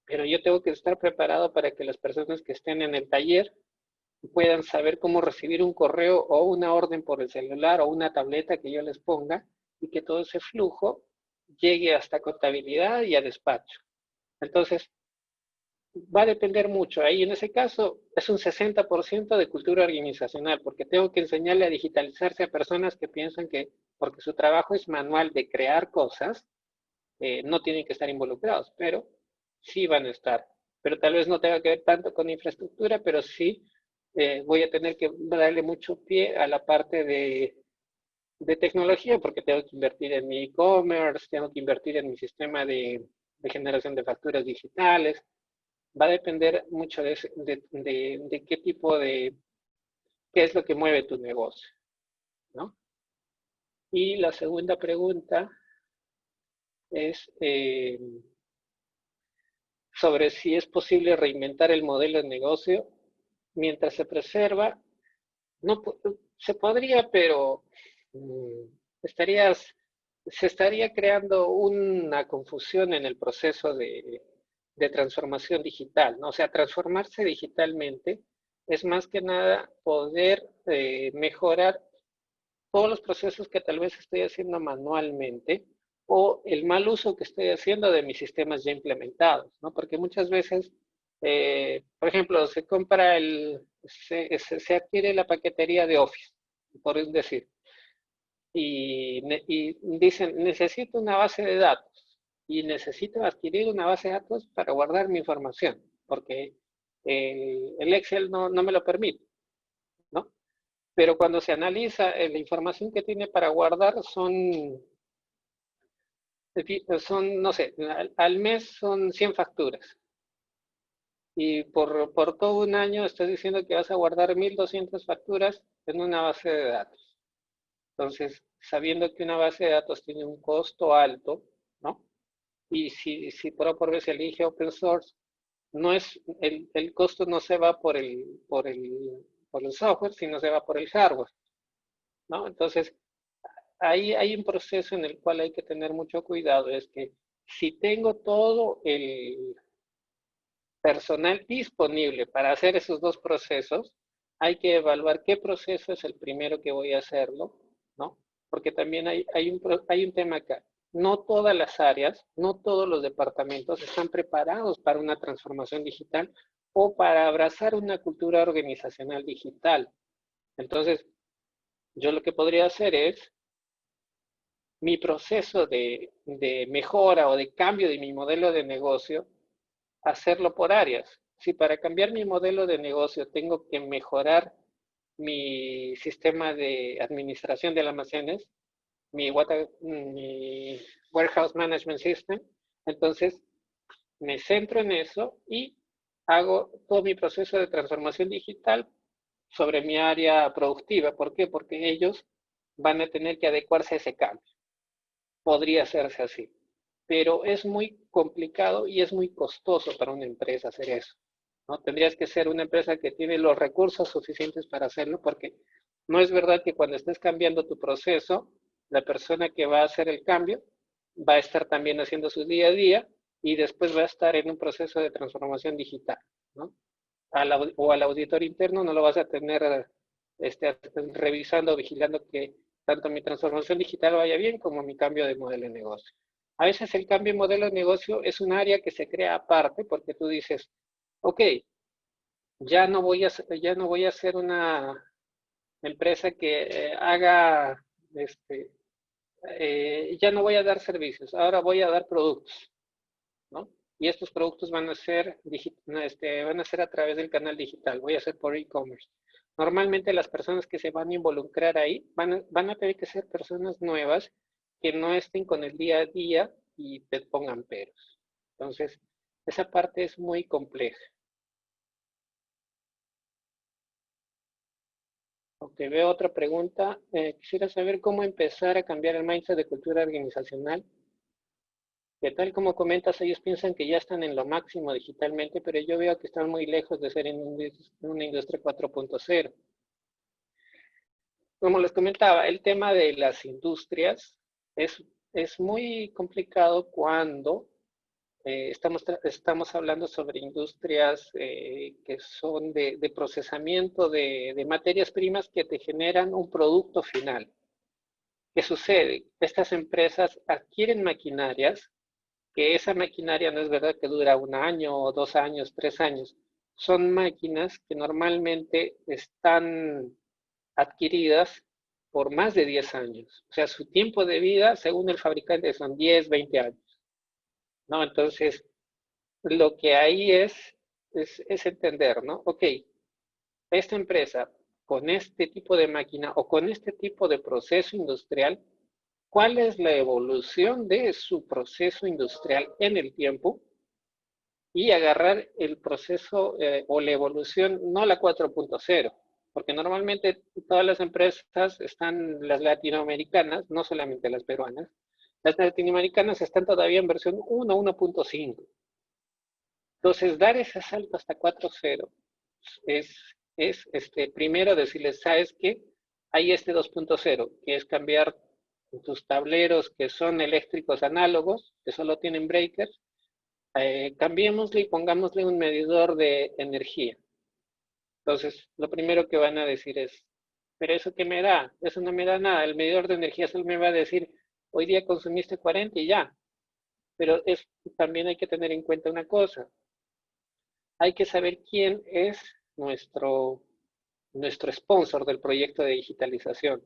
pero yo tengo que estar preparado para que las personas que estén en el taller puedan saber cómo recibir un correo o una orden por el celular o una tableta que yo les ponga, y que todo ese flujo llegue hasta contabilidad y a despacho. Entonces, va a depender mucho. Ahí en ese caso es un 60% de cultura organizacional, porque tengo que enseñarle a digitalizarse a personas que piensan que porque su trabajo es manual de crear cosas, no tienen que estar involucrados, pero sí van a estar. Pero tal vez no tenga que ver tanto con infraestructura, pero sí voy a tener que darle mucho pie a la parte de tecnología, porque tengo que invertir en mi e-commerce, tengo que invertir en mi sistema de generación de facturas digitales. Va a depender mucho de qué tipo qué es lo que mueve tu negocio, ¿no? Y la segunda pregunta es sobre si es posible reinventar el modelo de negocio mientras se preserva. No, se podría, pero estarías se estaría creando una confusión en el proceso de transformación digital, ¿no? O sea, transformarse digitalmente es más que nada poder mejorar todos los procesos que tal vez estoy haciendo manualmente o el mal uso que estoy haciendo de mis sistemas ya implementados, ¿no? Porque muchas veces, por ejemplo, se adquiere la paquetería de Office, por decir, y dicen, necesito una base de datos y necesito adquirir una base de datos para guardar mi información, porque el Excel no me lo permite, ¿no? Pero cuando se analiza la información que tiene para guardar no sé, al mes son 100 facturas. Y por todo un año estás diciendo que vas a guardar 1200 facturas en una base de datos. Entonces, sabiendo que una base de datos tiene un costo alto, ¿no? Y si por vez se elige open source, no es, el costo no se va por el software, sino se va por el hardware, ¿no? Entonces, ahí hay un proceso en el cual hay que tener mucho cuidado, es que si tengo todo el personal disponible para hacer esos dos procesos, hay que evaluar qué proceso es el primero que voy a hacerlo, ¿no? Porque también hay un tema acá. No todas las áreas, no todos los departamentos están preparados para una transformación digital o para abrazar una cultura organizacional digital. Entonces, yo lo que podría hacer es mi proceso de mejora o de cambio de mi modelo de negocio, hacerlo por áreas. Si para cambiar mi modelo de negocio tengo que mejorar mi sistema de administración de almacenes, mi Warehouse Management System, entonces me centro en eso y hago todo mi proceso de transformación digital sobre mi área productiva. ¿Por qué? Porque ellos van a tener que adecuarse a ese cambio. Podría hacerse así, pero es muy complicado y es muy costoso para una empresa hacer eso, ¿no? Tendrías que ser una empresa que tiene los recursos suficientes para hacerlo, porque no es verdad que cuando estés cambiando tu proceso, la persona que va a hacer el cambio va a estar también haciendo su día a día y después va a estar en un proceso de transformación digital, ¿no? O al auditor interno no lo vas a tener revisando, vigilando que tanto mi transformación digital vaya bien como mi cambio de modelo de negocio. A veces el cambio de modelo de negocio es un área que se crea aparte porque tú dices, ok, ya no voy a ser una empresa que haga, ya no voy a dar servicios, ahora voy a dar productos, ¿no? Y estos productos van a ser a través del canal digital, voy a hacer por e-commerce. Normalmente las personas que se van a involucrar ahí van a tener que ser personas nuevas que no estén con el día a día y te pongan peros. Entonces, esa parte es muy compleja. Ok, veo otra pregunta. Quisiera saber cómo empezar a cambiar el mindset de cultura organizacional. Que tal como comentas, ellos piensan que ya están en lo máximo digitalmente, pero yo veo que están muy lejos de ser en una industria 4.0. Como les comentaba, el tema de las industrias es muy complicado cuando estamos hablando sobre industrias que son de procesamiento de materias primas que te generan un producto final. ¿Qué sucede? Estas empresas adquieren maquinarias, que esa maquinaria no es verdad que dura 1 año, o 2 años, 3 años. Son máquinas que normalmente están adquiridas por más de 10 años. O sea, su tiempo de vida, según el fabricante, son 10, 20 años. ¿No? Entonces, lo que ahí es entender, ¿no? Ok, esta empresa con este tipo de máquina o con este tipo de proceso industrial, ¿cuál es la evolución de su proceso industrial en el tiempo? Y agarrar el proceso o la evolución, no la 4.0, porque normalmente todas las empresas están, las latinoamericanas, no solamente las peruanas, las latinoamericanas están todavía en versión 1, 1.5. Entonces, dar ese salto hasta 4.0 primero decirles, ¿sabes qué? Hay este 2.0, que es cambiar tus tableros que son eléctricos análogos, que solo tienen breakers, cambiémosle y pongámosle un medidor de energía. Entonces, lo primero que van a decir es, ¿pero eso qué me da? Eso no me da nada. El medidor de energía solo me va a decir, hoy día consumiste 40 y ya. Pero también hay que tener en cuenta una cosa. Hay que saber quién es nuestro sponsor del proyecto de digitalización.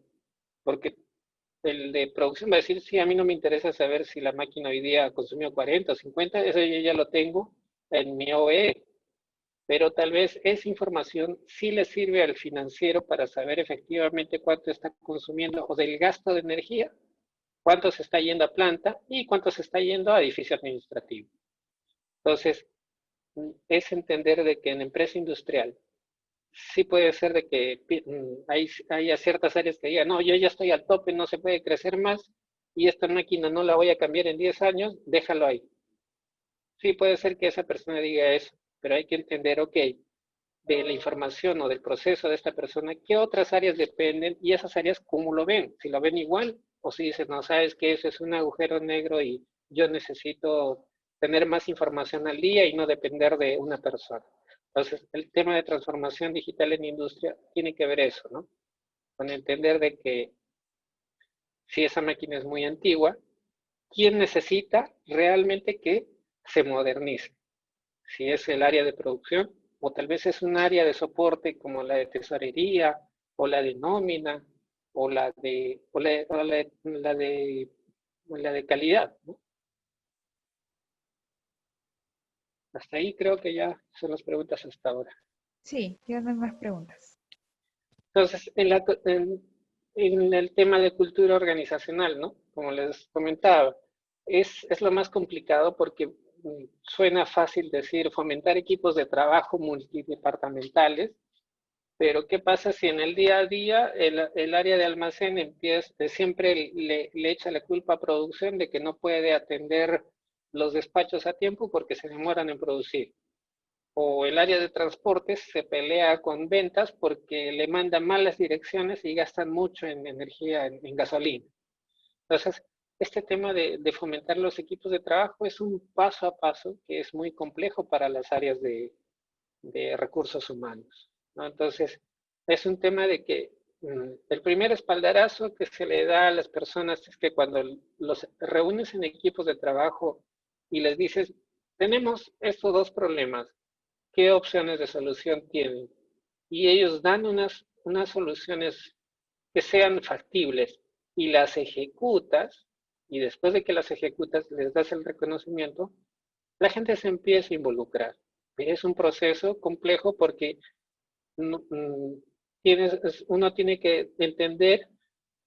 Porque el de producción va a decir, sí, a mí no me interesa saber si la máquina hoy día consumió 40 o 50, eso yo ya lo tengo en mi OE. Pero tal vez esa información sí le sirve al financiero para saber efectivamente cuánto está consumiendo o del gasto de energía, cuánto se está yendo a planta y cuánto se está yendo a edificio administrativo. Entonces, es entender de que en empresa industrial sí puede ser de que hay ciertas áreas que digan, no, yo ya estoy al tope, no se puede crecer más y esta máquina no la voy a cambiar en 10 años, déjalo ahí. Sí puede ser que esa persona diga eso, pero hay que entender, ok, de la información o del proceso de esta persona, qué otras áreas dependen y esas áreas cómo lo ven, si lo ven igual o si dicen, no, sabes que eso es un agujero negro y yo necesito tener más información al día y no depender de una persona. Entonces, el tema de transformación digital en industria tiene que ver eso, ¿no? Con entender de que si esa máquina es muy antigua, ¿quién necesita realmente que se modernice? Si es el área de producción, o tal vez es un área de soporte como la de tesorería, o la de nómina, o la de calidad, ¿no? Hasta ahí creo que ya son las preguntas hasta ahora. Sí, ya no hay más preguntas. Entonces, en el tema de cultura organizacional, ¿no? Como les comentaba, es lo más complicado porque suena fácil decir fomentar equipos de trabajo multidepartamentales, pero ¿qué pasa si en el día a día el área de almacén siempre le echa la culpa a producción de que no puede atender los despachos a tiempo porque se demoran en producir? O el área de transportes se pelea con ventas porque le mandan malas direcciones y gastan mucho en energía, en gasolina. Entonces, este tema de fomentar los equipos de trabajo es un paso a paso que es muy complejo para las áreas de recursos humanos, ¿no? Entonces, es un tema de que el primer espaldarazo que se le da a las personas es que cuando los reúnes en equipos de trabajo y les dices, tenemos estos dos problemas, ¿qué opciones de solución tienen? Y ellos dan unas soluciones que sean factibles y las ejecutas, y después de que las ejecutas les das el reconocimiento, la gente se empieza a involucrar. Es un proceso complejo porque uno tiene que entender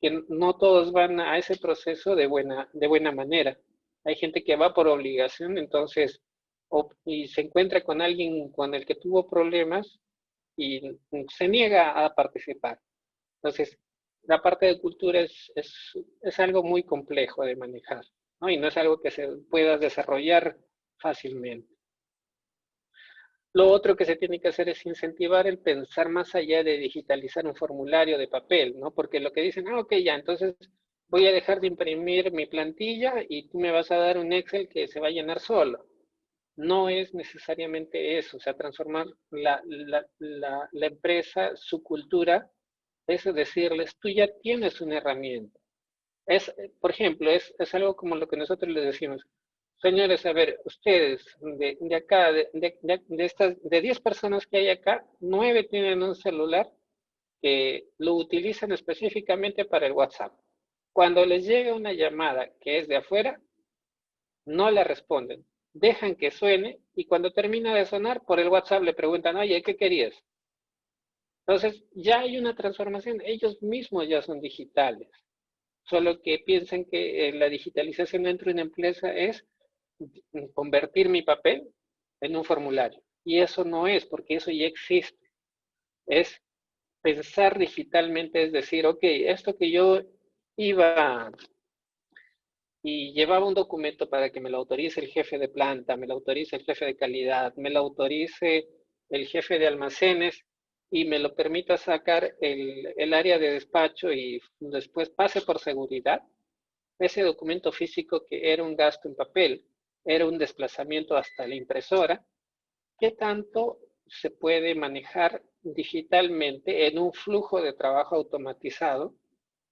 que no todos van a ese proceso de buena manera. Hay gente que va por obligación, entonces, y se encuentra con alguien con el que tuvo problemas y se niega a participar. Entonces, la parte de cultura es algo muy complejo de manejar, ¿no? Y no es algo que se pueda desarrollar fácilmente. Lo otro que se tiene que hacer es incentivar el pensar más allá de digitalizar un formulario de papel, ¿no? Porque lo que dicen, ok, ya, entonces voy a dejar de imprimir mi plantilla y tú me vas a dar un Excel que se va a llenar solo. No es necesariamente eso, o sea, transformar la empresa, su cultura, es decirles, tú ya tienes una herramienta. Por ejemplo, es algo como lo que nosotros les decimos. Señores, a ver, ustedes de acá, de 10 personas que hay acá, 9 tienen un celular que lo utilizan específicamente para el WhatsApp. Cuando les llega una llamada que es de afuera, no la responden. Dejan que suene y cuando termina de sonar, por el WhatsApp le preguntan, oye, ¿qué querías? Entonces, ya hay una transformación. Ellos mismos ya son digitales. Solo que piensan que la digitalización dentro de una empresa es convertir mi papel en un formulario. Y eso no es, porque eso ya existe. Es pensar digitalmente, es decir, ok, esto que yo iba y llevaba un documento para que me lo autorice el jefe de planta, me lo autorice el jefe de calidad, me lo autorice el jefe de almacenes y me lo permita sacar el área de despacho y después pase por seguridad. Ese documento físico que era un gasto en papel, era un desplazamiento hasta la impresora, ¿qué tanto se puede manejar digitalmente en un flujo de trabajo automatizado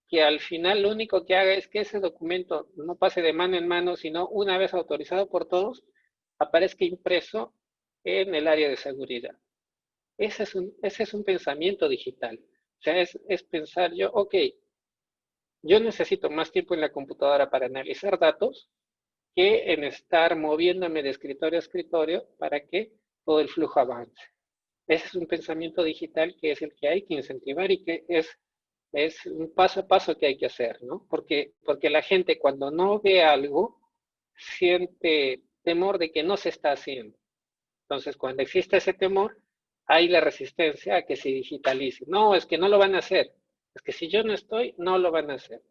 que al final lo único que haga es que ese documento no pase de mano en mano, sino una vez autorizado por todos, aparezca impreso en el área de seguridad? Ese es un pensamiento digital. O sea, es pensar yo, ok, yo necesito más tiempo en la computadora para analizar datos que en estar moviéndome de escritorio a escritorio para que todo el flujo avance. Ese es un pensamiento digital que es el que hay que incentivar y que es un paso a paso que hay que hacer, ¿no? Porque la gente cuando no ve algo siente temor de que no se está haciendo. Entonces, cuando existe ese temor, hay la resistencia a que se digitalice. No, es que no lo van a hacer. Es que si yo no estoy, no lo van a hacer.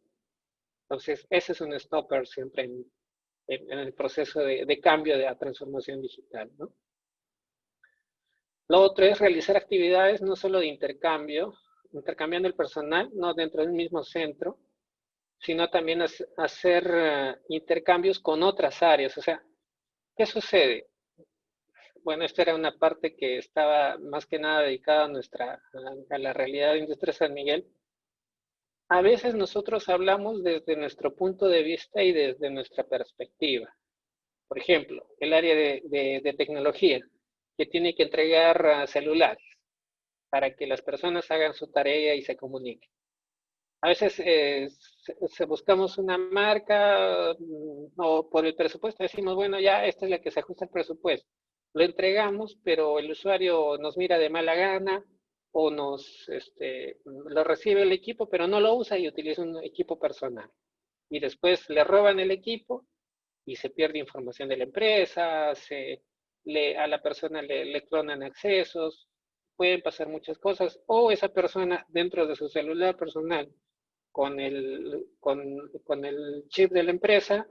Entonces, ese es un stopper siempre en el proceso de cambio de la transformación digital, ¿no? Lo otro es realizar actividades no solo de intercambio, intercambiando el personal, no dentro del mismo centro, sino también hacer intercambios con otras áreas. O sea, ¿qué sucede? Bueno, esta era una parte que estaba más que nada dedicada a la realidad de Industria San Miguel. A veces nosotros hablamos desde nuestro punto de vista y desde nuestra perspectiva. Por ejemplo, el área de tecnología, que tiene que entregar celulares para que las personas hagan su tarea y se comuniquen. A veces buscamos una marca o por el presupuesto decimos, bueno, ya esta es la que se ajusta al presupuesto. Lo entregamos, pero el usuario nos mira de mala gana o lo recibe el equipo, pero no lo usa y utiliza un equipo personal. Y después le roban el equipo y se pierde información de la empresa, a la persona le clonan accesos, pueden pasar muchas cosas, o esa persona dentro de su celular personal con el chip de la empresa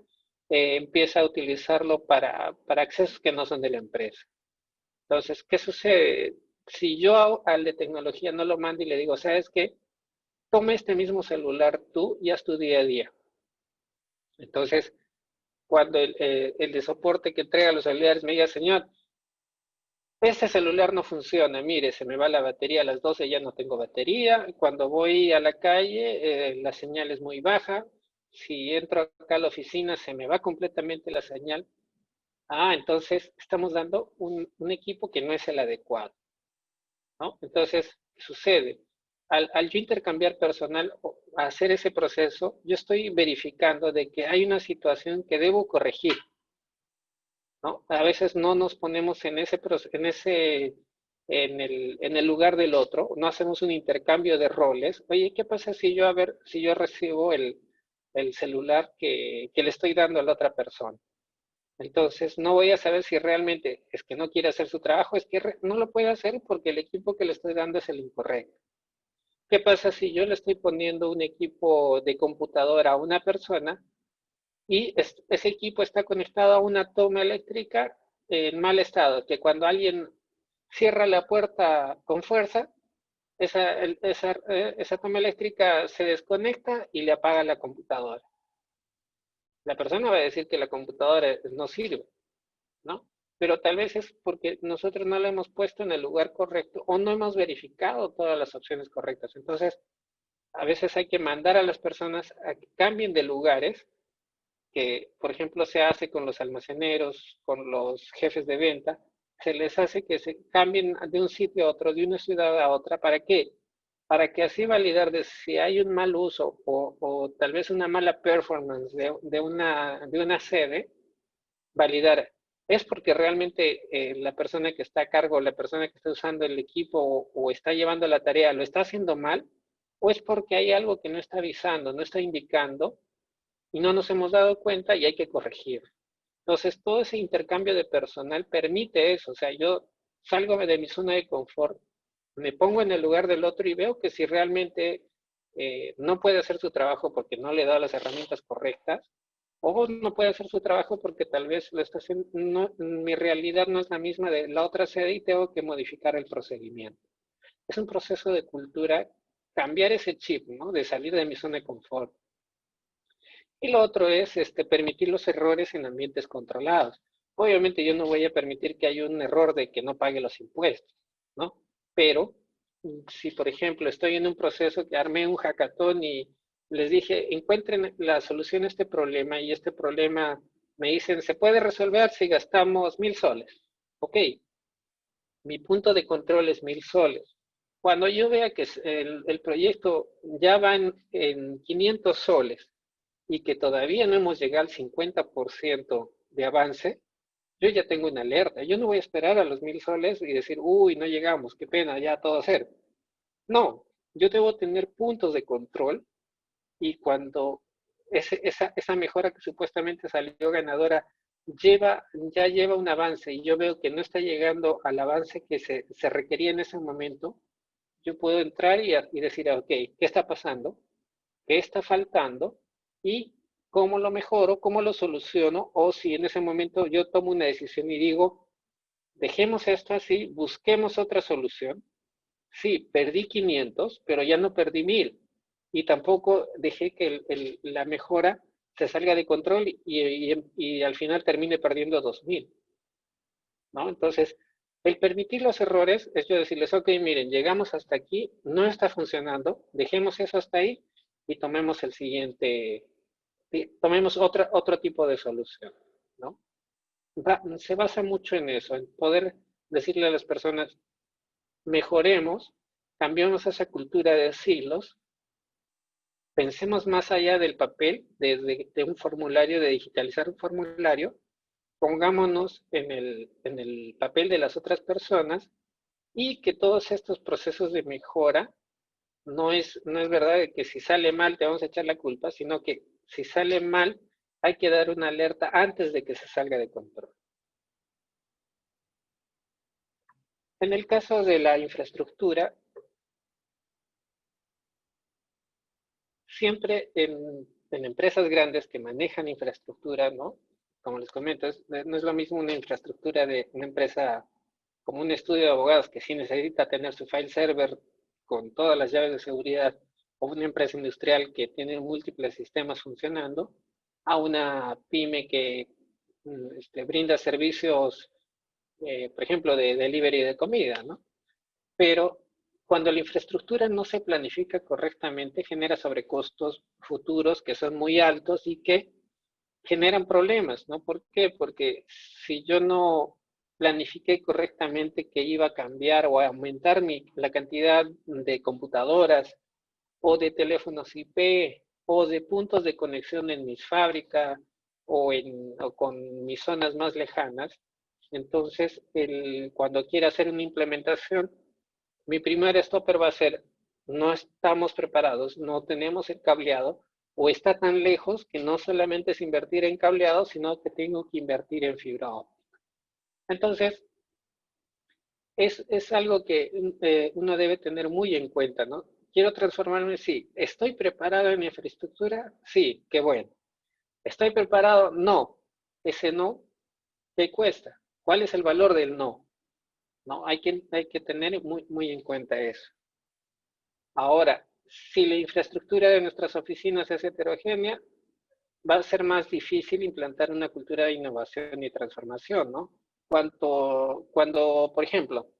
empieza a utilizarlo para accesos que no son de la empresa. Entonces, ¿qué sucede? Si yo al de tecnología no lo mando y le digo, ¿sabes qué? Toma este mismo celular tú y haz tu día a día. Entonces, cuando el de soporte que entrega los celulares me diga, señor, este celular no funciona, mire, se me va la batería a las 12, ya no tengo batería. Cuando voy a la calle, la señal es muy baja. Si entro acá a la oficina, se me va completamente la señal. Ah, entonces estamos dando un equipo que no es el adecuado, ¿no? Entonces, ¿qué sucede? Al yo intercambiar personal o hacer ese proceso, yo estoy verificando de que hay una situación que debo corregir, ¿no? A veces no nos ponemos en el lugar del otro, no hacemos un intercambio de roles. Oye, ¿qué pasa si yo, a ver, si yo recibo el celular que le estoy dando a la otra persona? Entonces, no voy a saber si realmente es que no quiere hacer su trabajo, es que no lo puede hacer porque el equipo que le estoy dando es el incorrecto. ¿Qué pasa si yo le estoy poniendo un equipo de computadora a una persona y ese equipo está conectado a una toma eléctrica en mal estado, que cuando alguien cierra la puerta con fuerza, esa toma eléctrica se desconecta y le apaga la computadora? La persona va a decir que la computadora no sirve, ¿no? Pero tal vez es porque nosotros no la hemos puesto en el lugar correcto o no hemos verificado todas las opciones correctas. Entonces, a veces hay que mandar a las personas a que cambien de lugares, que por ejemplo se hace con los almaceneros, con los jefes de venta, se les hace que se cambien de un sitio a otro, de una ciudad a otra. ¿Para qué? Para que así validar de si hay un mal uso o tal vez una mala performance de una sede, validar. ¿Es porque realmente la persona que está a cargo, la persona que está usando el equipo o está llevando la tarea lo está haciendo mal? ¿O es porque hay algo que no está avisando, no está indicando y no nos hemos dado cuenta y hay que corregir? Entonces, todo ese intercambio de personal permite eso. O sea, yo salgo de mi zona de confort, me pongo en el lugar del otro y veo que si realmente no puede hacer su trabajo porque no le da las herramientas correctas, o no puede hacer su trabajo porque tal vez lo está haciendo, no, mi realidad no es la misma de la otra sede y tengo que modificar el procedimiento. Es un proceso de cultura, cambiar ese chip, ¿no? De salir de mi zona de confort. Y lo otro es permitir los errores en ambientes controlados. Obviamente yo no voy a permitir que haya un error de que no pague los impuestos, ¿no? Pero si, por ejemplo, estoy en un proceso que armé un hackathon y les dije, encuentren la solución a este problema y este problema me dicen, se puede resolver si gastamos 1,000 soles. Ok, mi punto de control es 1,000 soles. Cuando yo vea que el proyecto ya va en 500 soles y que todavía no hemos llegado al 50% de avance, yo ya tengo una alerta. Yo no voy a esperar a los 1,000 soles y decir, uy, no llegamos, qué pena, ya todo cero. No, yo debo tener puntos de control y cuando esa mejora que supuestamente salió ganadora ya lleva un avance y yo veo que no está llegando al avance que se requería en ese momento, yo puedo entrar y decir, ok, ¿qué está pasando? ¿Qué está faltando? Y cómo lo mejoro, cómo lo soluciono, o si en ese momento yo tomo una decisión y digo, dejemos esto así, busquemos otra solución. Sí, perdí 500, pero ya no perdí 1,000. Y tampoco dejé que la mejora se salga de control y al final termine perdiendo 2,000, ¿no? Entonces, el permitir los errores es yo decirles, ok, miren, llegamos hasta aquí, no está funcionando, dejemos eso hasta ahí y tomemos el siguiente, tomemos otro tipo de solución, ¿no? Se basa mucho en eso, en poder decirle a las personas, mejoremos, cambiemos esa cultura de siglos, pensemos más allá del papel, de un formulario, de digitalizar un formulario, pongámonos en el papel de las otras personas y que todos estos procesos de mejora no es verdad de que si sale mal te vamos a echar la culpa, sino que si sale mal hay que dar una alerta antes de que se salga de control. En el caso de la infraestructura, siempre en empresas grandes que manejan infraestructura, ¿no? Como les comento, no es lo mismo una infraestructura de una empresa como un estudio de abogados que sí necesita tener su file server con todas las llaves de seguridad, o una empresa industrial que tiene múltiples sistemas funcionando, a una pyme que brinda servicios, por ejemplo, de delivery de comida, ¿no? Pero cuando la infraestructura no se planifica correctamente, genera sobrecostos futuros que son muy altos y que generan problemas, ¿no? ¿Por qué? Porque si yo no planifiqué correctamente que iba a cambiar o a aumentar la cantidad de computadoras o de teléfonos IP o de puntos de conexión en mis fábricas o con mis zonas más lejanas, entonces cuando quiera hacer una implementación, mi primer stopper va a ser, no estamos preparados, no tenemos el cableado, o está tan lejos que no solamente es invertir en cableado, sino que tengo que invertir en fibra óptica. Entonces, es algo que uno debe tener muy en cuenta, ¿no? Quiero transformarme, sí. ¿Estoy preparado en mi infraestructura? Sí, qué bueno. ¿Estoy preparado? No. Ese no, ¿qué cuesta? ¿Cuál es el valor del no? No, hay que tener muy en cuenta eso. Ahora, si la infraestructura de nuestras oficinas es heterogénea, va a ser más difícil implantar una cultura de innovación y transformación, ¿no? Cuando, por ejemplo,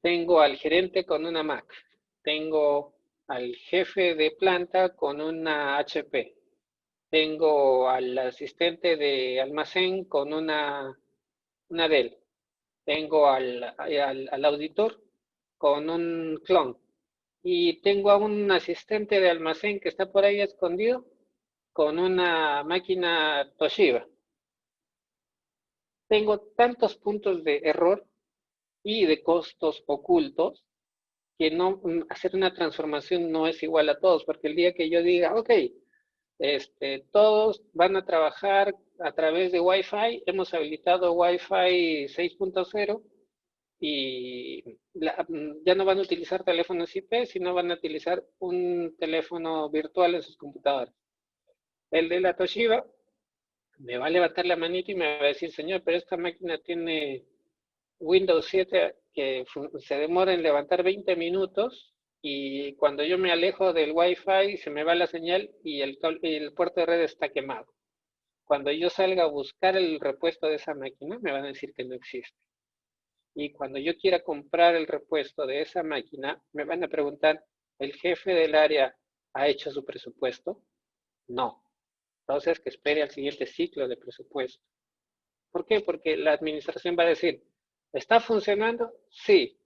tengo al gerente con una Mac, tengo al jefe de planta con una HP, tengo al asistente de almacén con una Dell, tengo al auditor con un clon y tengo a un asistente de almacén que está por ahí escondido con una máquina Toshiba. Tengo tantos puntos de error y de costos ocultos que no hacer una transformación no es igual a todos, porque el día que yo diga, ok, todos van a trabajar a través de Wi-Fi, hemos habilitado Wi-Fi 6.0 y ya no van a utilizar teléfonos IP, sino van a utilizar un teléfono virtual en sus computadoras. El de la Toshiba me va a levantar la manita y me va a decir, señor, pero esta máquina tiene Windows 7 que se demora en levantar 20 minutos y cuando yo me alejo del Wi-Fi se me va la señal y el puerto de red está quemado. Cuando yo salga a buscar el repuesto de esa máquina, me van a decir que no existe. Y cuando yo quiera comprar el repuesto de esa máquina, me van a preguntar, ¿el jefe del área ha hecho su presupuesto? No. Entonces, que espere al siguiente ciclo de presupuesto. ¿Por qué? Porque la administración va a decir, ¿está funcionando? Sí.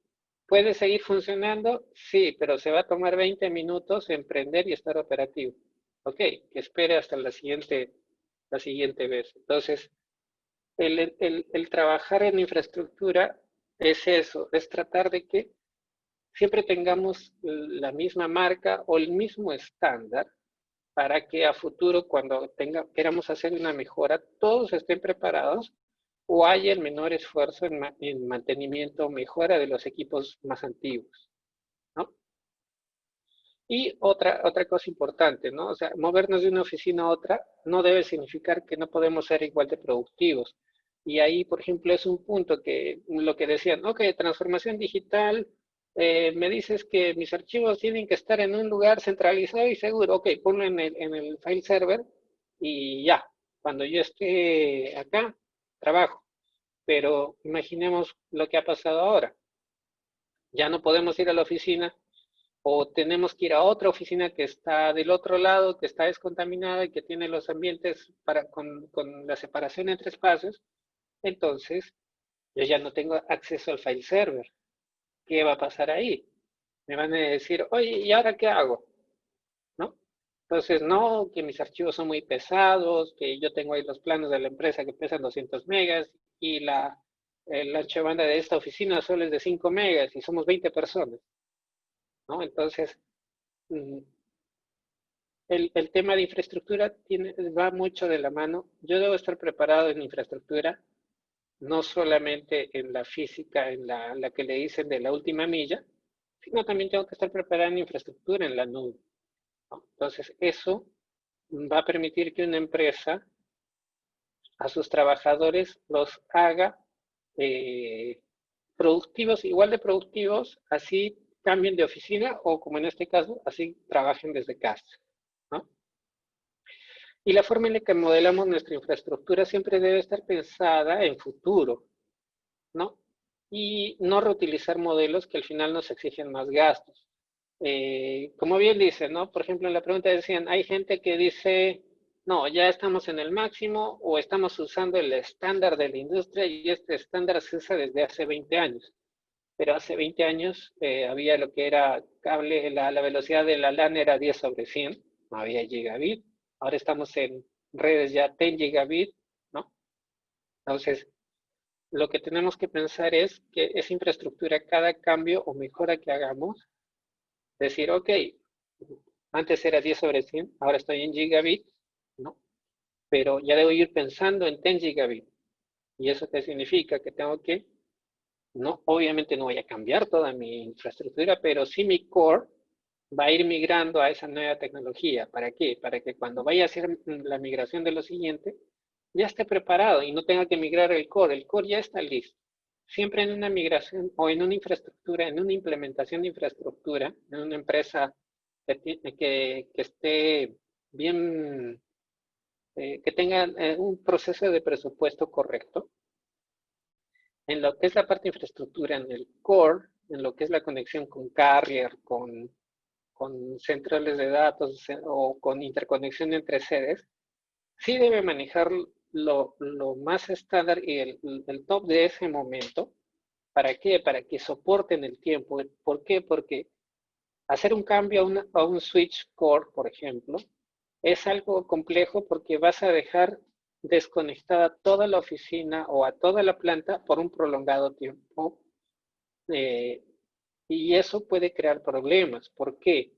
¿Puede seguir funcionando? Sí, pero se va a tomar 20 minutos en prender y estar operativo. Ok, que espere hasta la siguiente vez. Entonces, el trabajar en infraestructura es eso, es tratar de que siempre tengamos la misma marca o el mismo estándar para que a futuro, cuando queramos hacer una mejora, todos estén preparados o haya el menor esfuerzo en mantenimiento o mejora de los equipos más antiguos, ¿no? Y otra cosa importante, ¿no? O sea, movernos de una oficina a otra no debe significar que no podemos ser igual de productivos. Y ahí, por ejemplo, es un punto que lo que decían, ok, transformación digital, me dices que mis archivos tienen que estar en un lugar centralizado y seguro. Ok, ponlo en el file server y ya. Cuando yo esté acá, trabajo. Pero imaginemos lo que ha pasado ahora. Ya no podemos ir a la oficina o tenemos que ir a otra oficina que está del otro lado, que está descontaminada y que tiene los ambientes con la separación entre espacios. Entonces, yo ya no tengo acceso al file server. ¿Qué va a pasar ahí? Me van a decir, oye, ¿y ahora qué hago? ¿No? Entonces, no, que mis archivos son muy pesados, que yo tengo ahí los planos de la empresa que pesan 200 megas y el ancho de banda de esta oficina solo es de 5 megas y somos 20 personas, ¿no? Entonces, mm, el tema de infraestructura va mucho de la mano. Yo debo estar preparado en infraestructura, no solamente en la física, en la que le dicen de la última milla, sino también tengo que estar preparado en infraestructura en la nube, ¿no? Entonces, eso va a permitir que una empresa a sus trabajadores los haga eh, productivos, igual de productivos, así cambien de oficina o como en este caso, así trabajen desde casa, ¿no? Y la forma en la que modelamos nuestra infraestructura siempre debe estar pensada en futuro, ¿no? Y no reutilizar modelos que al final nos exigen más gastos. Como bien dice, ¿no? Por ejemplo, en la pregunta decían, hay gente que dice, no, ya estamos en el máximo o estamos usando el estándar de la industria y este estándar se usa desde hace 20 años. Pero hace 20 años había lo que era cable, la velocidad de la LAN era 10 sobre 100, no había gigabit. Ahora estamos en redes ya 10 gigabit, ¿no? Entonces, lo que tenemos que pensar es que esa infraestructura, cada cambio o mejora que hagamos, decir, ok, antes era 10 sobre 100, ahora estoy en gigabit, ¿no? Pero ya debo ir pensando en 10 gigabit. ¿Y eso qué significa? Que tengo que, no, obviamente no voy a cambiar toda mi infraestructura, pero sí mi core va a ir migrando a esa nueva tecnología. ¿Para qué? Para que cuando vaya a hacer la migración de lo siguiente, ya esté preparado y no tenga que migrar el core. El core ya está listo. Siempre en una migración o en una infraestructura, en una implementación de infraestructura, en una empresa que esté bien, que tenga un proceso de presupuesto correcto, en lo que es la parte de infraestructura, en el core, en lo que es la conexión con carrier, con centrales de datos o con interconexión entre sedes, sí debe manejar lo más estándar y el top de ese momento. ¿Para qué? Para que soporten el tiempo. ¿Por qué? Porque hacer un cambio a un switch core, por ejemplo, es algo complejo porque vas a dejar desconectada toda la oficina o a toda la planta por un prolongado tiempo. eh, y eso puede crear problemas. ¿Por qué?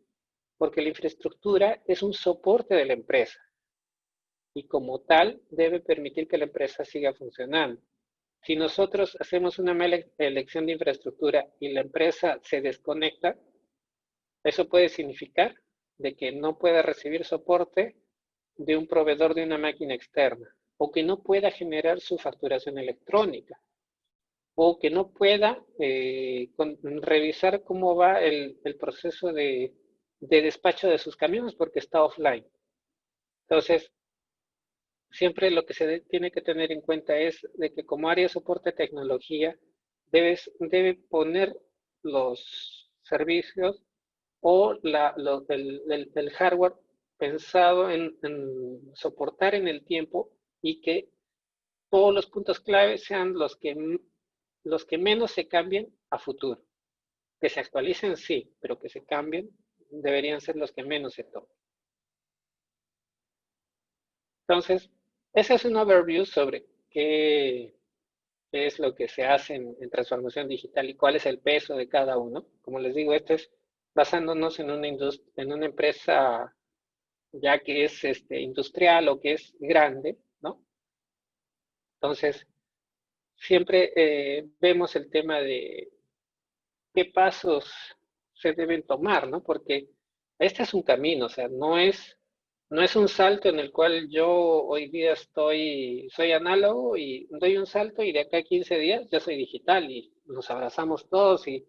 Porque la infraestructura es un soporte de la empresa y como tal debe permitir que la empresa siga funcionando. Si nosotros hacemos una mala elección de infraestructura y la empresa se desconecta, eso puede significar de que no pueda recibir soporte de un proveedor de una máquina externa o que no pueda generar su facturación electrónica o que no pueda revisar cómo va el proceso de despacho de sus camiones porque está offline. Entonces, siempre lo que se tiene que tener en cuenta es de que como área de soporte de tecnología, debe poner los servicios o el hardware pensado en soportar en el tiempo y que todos los puntos clave sean los que menos se cambien a futuro. Que se actualicen, sí, pero que se cambien deberían ser los que menos se toquen. Entonces, ese es un overview sobre qué es lo que se hace en transformación digital y cuál es el peso de cada uno. Como les digo, esto es basándonos en en una empresa ya que es industrial o que es grande, ¿no? Entonces, siempre vemos el tema de qué pasos se deben tomar, ¿no? Porque este es un camino, o sea, no es un salto en el cual yo hoy día soy análogo y doy un salto y de acá a 15 días ya soy digital y nos abrazamos todos y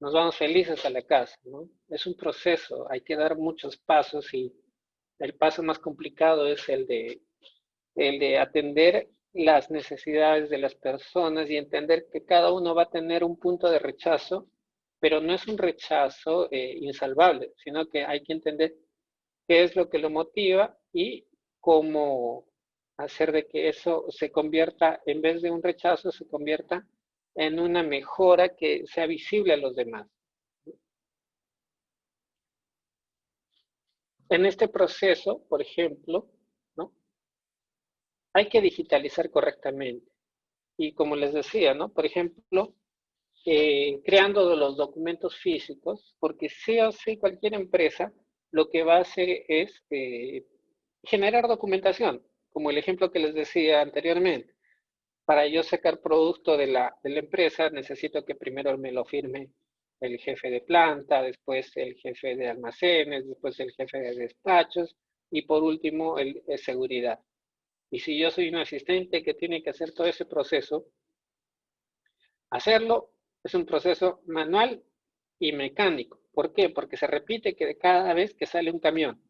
nos vamos felices a la casa, ¿no? Es un proceso, hay que dar muchos pasos y el paso más complicado es el de atender las necesidades de las personas y entender que cada uno va a tener un punto de rechazo, pero no es un rechazo insalvable, sino que hay que entender qué es lo que lo motiva y cómo hacer de que eso se convierta, en vez de un rechazo, se convierta en una mejora que sea visible a los demás. En este proceso, por ejemplo, ¿no? Hay que digitalizar correctamente. Y como les decía, ¿no? Por ejemplo, creando los documentos físicos, porque sí o sí cualquier empresa lo que va a hacer es generar documentación, como el ejemplo que les decía anteriormente. Para yo sacar producto de la empresa, necesito que primero me lo firme el jefe de planta, después el jefe de almacenes, después el jefe de despachos y por último el seguridad. Y si yo soy un asistente que tiene que hacer todo ese proceso, hacerlo es un proceso manual y mecánico. ¿Por qué? Porque se repite que cada vez que sale un camión.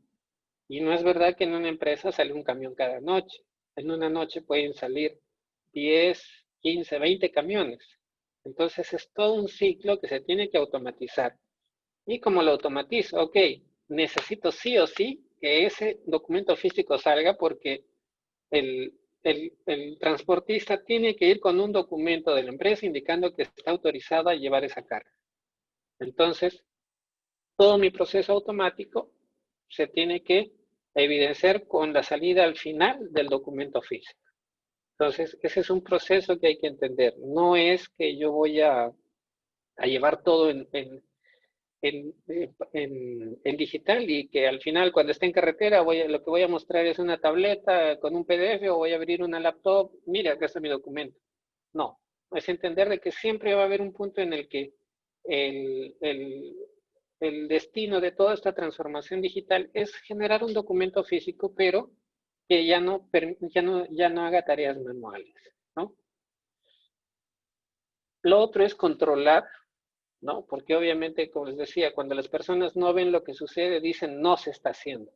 Y no es verdad que en una empresa sale un camión cada noche. En una noche pueden salir 10, 15, 20 camiones. Entonces es todo un ciclo que se tiene que automatizar. ¿Y cómo lo automatizo? Ok, necesito sí o sí que ese documento físico salga porque el transportista tiene que ir con un documento de la empresa indicando que está autorizado a llevar esa carga. Entonces, todo mi proceso automático se tiene que evidenciar con la salida al final del documento físico. Entonces, ese es un proceso que hay que entender. No es que yo voy a llevar todo en digital y que al final cuando esté en carretera lo que voy a mostrar es una tableta con un PDF o voy a abrir una laptop, mira, acá está mi documento. No, es entender de que siempre va a haber un punto en el que el, el, el destino de toda esta transformación digital es generar un documento físico, pero que ya no haga tareas manuales, ¿no? Lo otro es controlar, ¿no? Porque obviamente, como les decía, cuando las personas no ven lo que sucede, dicen no se está haciendo,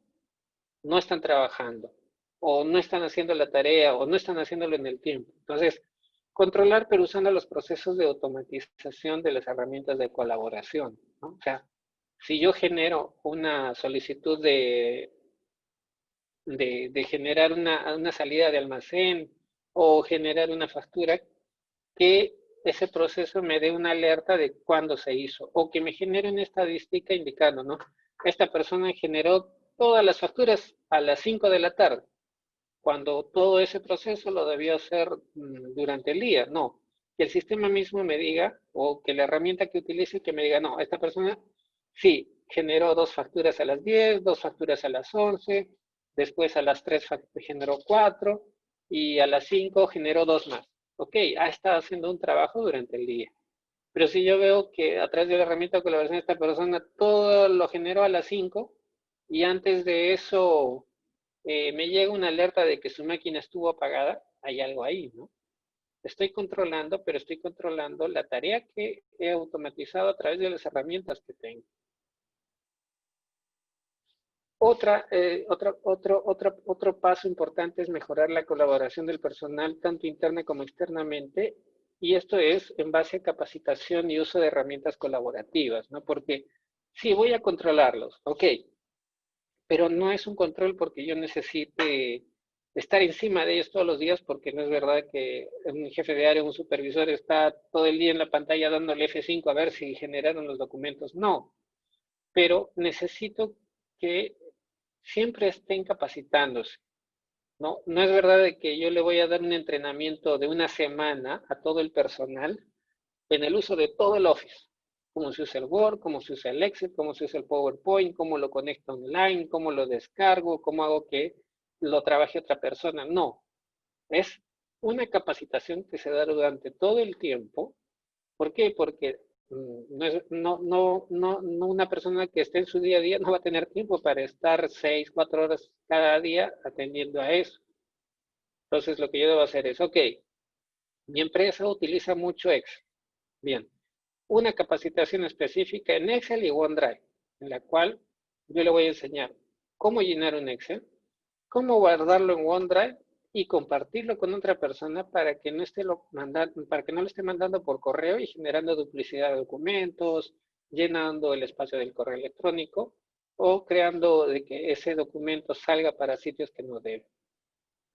no están trabajando, o no están haciendo la tarea, o no están haciéndolo en el tiempo. Entonces, controlar, pero usando los procesos de automatización de las herramientas de colaboración, ¿no? O sea, si yo genero una solicitud de generar una salida de almacén o generar una factura, que ese proceso me dé una alerta de cuándo se hizo o que me genere una estadística indicando, ¿no? Esta persona generó todas las facturas a las 5 de la tarde, cuando todo ese proceso lo debió hacer durante el día. No, que el sistema mismo me diga o que la herramienta que utilice que me diga, no, esta persona sí generó 2 facturas a las 10, 2 facturas a las 11, después a las 3 generó 4 y a las 5 generó 2 más. Ok, ha estado haciendo un trabajo durante el día. Pero si yo veo que a través de la herramienta de colaboración esta persona todo lo generó a las 5 y antes de eso me llega una alerta de que su máquina estuvo apagada, hay algo ahí, ¿no? Estoy controlando, pero estoy controlando la tarea que he automatizado a través de las herramientas que tengo. Otro paso importante es mejorar la colaboración del personal, tanto interna como externamente, y esto es en base a capacitación y uso de herramientas colaborativas, ¿no? Porque sí, voy a controlarlos, ok, pero no es un control porque yo necesite estar encima de ellos todos los días, porque no es verdad que un jefe de área, un supervisor está todo el día en la pantalla dándole F5 a ver si generaron los documentos. No, pero necesito que siempre estén capacitándose, ¿no? No es verdad de que yo le voy a dar un entrenamiento de una semana a todo el personal en el uso de todo el Office, cómo se usa el Word, cómo se usa el Excel, cómo se usa el PowerPoint, cómo lo conecto online, cómo lo descargo, cómo hago que lo trabaje otra persona. No, es una capacitación que se da durante todo el tiempo. ¿Por qué? Porque no una persona que esté en su día a día no va a tener tiempo para estar 6, 4 horas cada día atendiendo a eso. Entonces lo que yo debo hacer es, ok, mi empresa utiliza mucho Excel. Bien, una capacitación específica en Excel y OneDrive, en la cual yo le voy a enseñar cómo llenar un Excel, cómo guardarlo en OneDrive y compartirlo con otra persona para que no para que no lo esté mandando por correo y generando duplicidad de documentos, llenando el espacio del correo electrónico o creando de que ese documento salga para sitios que no debe.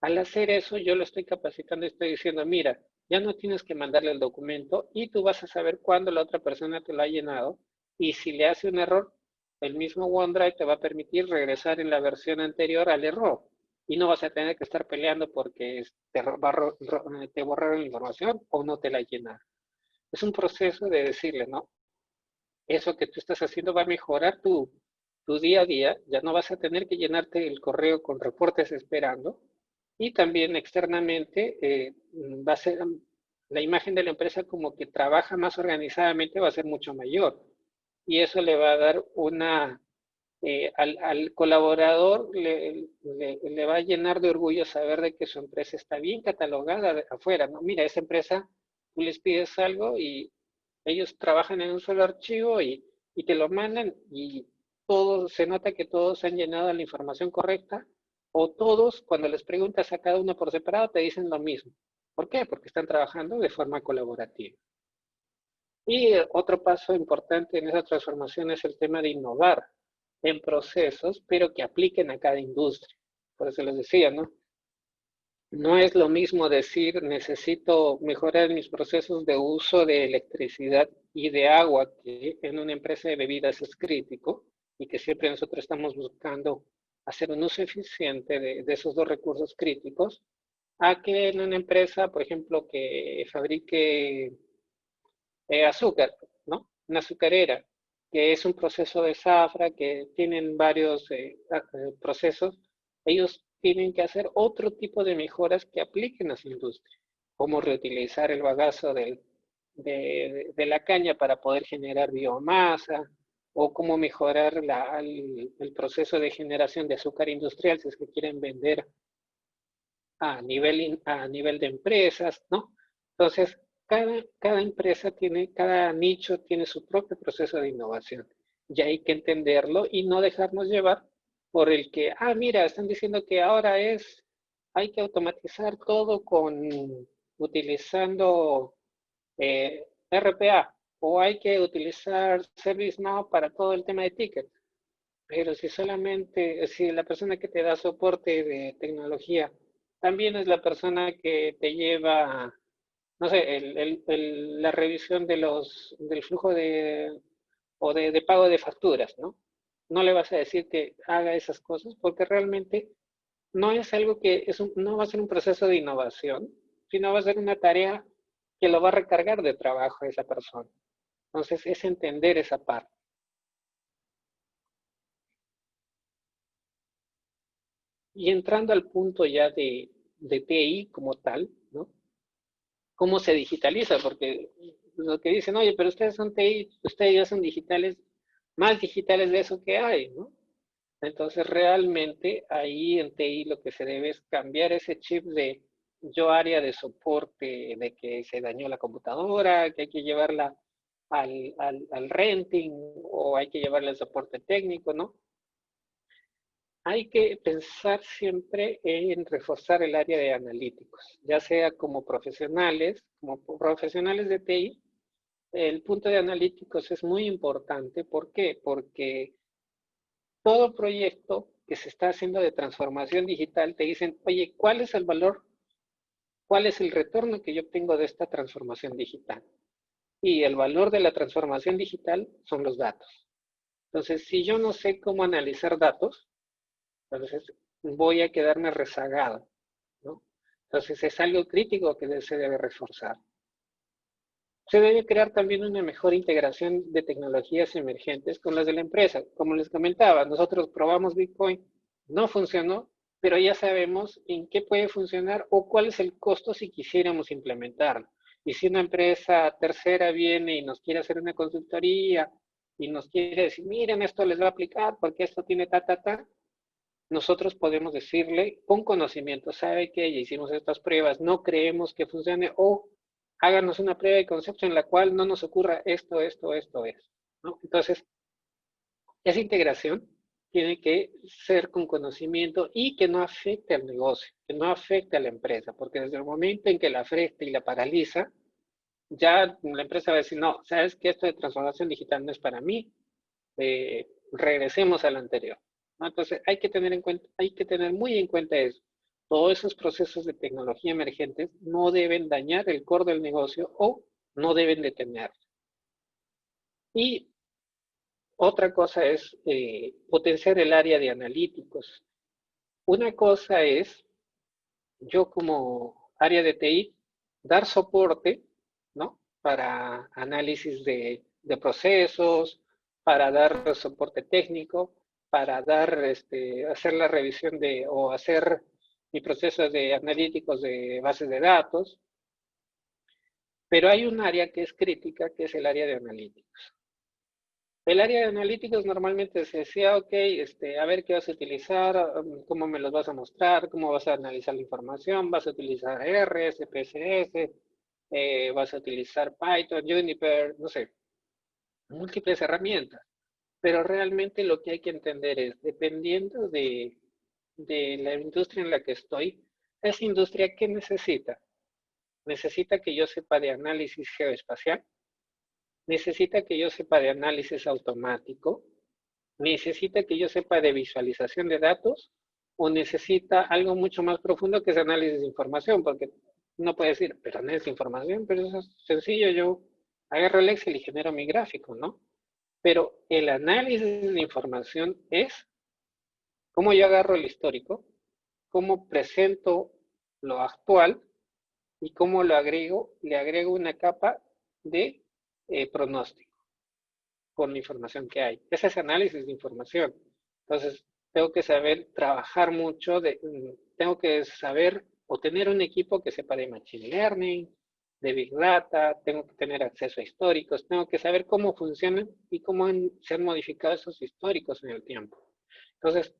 Al hacer eso, yo lo estoy capacitando y estoy diciendo, mira, ya no tienes que mandarle el documento y tú vas a saber cuándo la otra persona te lo ha llenado y si le hace un error, el mismo OneDrive te va a permitir regresar en la versión anterior al error y no vas a tener que estar peleando porque te borraron la información o no te la llenaron. Es un proceso de decirle, ¿no? Eso que tú estás haciendo va a mejorar tu día a día, ya no vas a tener que llenarte el correo con reportes esperando y también externamente va a ser la imagen de la empresa como que trabaja más organizadamente va a ser mucho mayor y eso le va a dar al colaborador le va a llenar de orgullo saber de que su empresa está bien catalogada de afuera, ¿no? Mira, esa empresa, tú les pides algo y ellos trabajan en un solo archivo y te lo mandan y todos, se nota que todos han llenado la información correcta, o todos, cuando les preguntas a cada uno por separado, te dicen lo mismo. ¿Por qué? Porque están trabajando de forma colaborativa. Y otro paso importante en esa transformación es el tema de innovar en procesos, pero que apliquen a cada industria. Por eso les decía, ¿no? No es lo mismo decir necesito mejorar mis procesos de uso de electricidad y de agua, que en una empresa de bebidas es crítico y que siempre nosotros estamos buscando hacer un uso eficiente de esos dos recursos críticos, a que en una empresa, por ejemplo, que fabrique azúcar, ¿no? Una azucarera, que es un proceso de zafra, que tienen varios procesos, ellos tienen que hacer otro tipo de mejoras que apliquen a su industria, como reutilizar el bagazo de la caña para poder generar biomasa, o cómo mejorar el proceso de generación de azúcar industrial si es que quieren vender a nivel de empresas, ¿no? Entonces, cada empresa tiene, cada nicho tiene su propio proceso de innovación. Y hay que entenderlo y no dejarnos llevar por el que, mira, están diciendo que ahora hay que automatizar todo utilizando RPA, o hay que utilizar ServiceNow para todo el tema de tickets. Pero si la persona que te da soporte de tecnología también es la persona que te lleva, no sé, la revisión del flujo de pago de facturas, ¿no? No le vas a decir que haga esas cosas porque realmente no es algo no va a ser un proceso de innovación, sino va a ser una tarea que lo va a recargar de trabajo a esa persona. Entonces, es entender esa parte. Y entrando al punto ya de TI como tal, ¿no? ¿Cómo se digitaliza? Porque lo que dicen, oye, pero ustedes son TI, ustedes ya son digitales, más digitales de eso que hay, ¿no? Entonces, realmente ahí en TI lo que se debe es cambiar ese chip de yo área de soporte, de que se dañó la computadora, que hay que llevarla al renting o hay que llevarla al soporte técnico, ¿no? Hay que pensar siempre en reforzar el área de analíticos, ya sea como profesionales de TI. El punto de analíticos es muy importante. ¿Por qué? Porque todo proyecto que se está haciendo de transformación digital te dicen, oye, ¿cuál es el valor? ¿Cuál es el retorno que yo obtengo de esta transformación digital? Y el valor de la transformación digital son los datos. Entonces, si yo no sé cómo analizar datos, entonces voy a quedarme rezagado, ¿no? Entonces es algo crítico que se debe reforzar. Se debe crear también una mejor integración de tecnologías emergentes con las de la empresa. Como les comentaba, nosotros probamos Bitcoin, no funcionó, pero ya sabemos en qué puede funcionar o cuál es el costo si quisiéramos implementarlo. Y si una empresa tercera viene y nos quiere hacer una consultoría y nos quiere decir, miren, esto les va a aplicar porque esto tiene nosotros podemos decirle con conocimiento, sabe que ya hicimos estas pruebas, no creemos que funcione, o háganos una prueba de concepto en la cual no nos ocurra esto, ¿no? Entonces, esa integración tiene que ser con conocimiento y que no afecte al negocio, que no afecte a la empresa, porque desde el momento en que la frena y la paraliza, ya la empresa va a decir, no, sabes que esto de transformación digital no es para mí, regresemos al anterior, ¿no? Entonces hay que tener muy en cuenta eso. Todos esos procesos de tecnología emergentes no deben dañar el core del negocio o no deben detenerlo. Y otra cosa es potenciar el área de analíticos. Una cosa es, yo como área de TI, dar soporte, ¿no? Para análisis de procesos, para dar soporte técnico, para hacer la revisión o hacer mi proceso de analíticos de bases de datos. Pero hay un área que es crítica, que es el área de analíticos. El área de analíticos normalmente se decía, ok, a ver qué vas a utilizar, cómo me los vas a mostrar, cómo vas a analizar la información, vas a utilizar R, SPSS, vas a utilizar Python, Juniper, no sé, múltiples herramientas. Pero realmente lo que hay que entender es, dependiendo de la industria en la que estoy, esa industria, ¿qué necesita? Necesita que yo sepa de análisis geoespacial, necesita que yo sepa de análisis automático, necesita que yo sepa de visualización de datos, o necesita algo mucho más profundo que es análisis de información, porque uno puede decir, pero análisis de información, pero eso es sencillo, yo agarro el Excel y genero mi gráfico, ¿no? Pero el análisis de información es cómo yo agarro el histórico, cómo presento lo actual y cómo lo agrego, le agrego una capa de pronóstico con la información que hay. Ese es análisis de información. Entonces, tengo que saber trabajar mucho, tengo que saber o tener un equipo que sepa de Machine Learning, de Big Data, tengo que tener acceso a históricos, tengo que saber cómo funcionan y cómo se han modificado esos históricos en el tiempo. Entonces,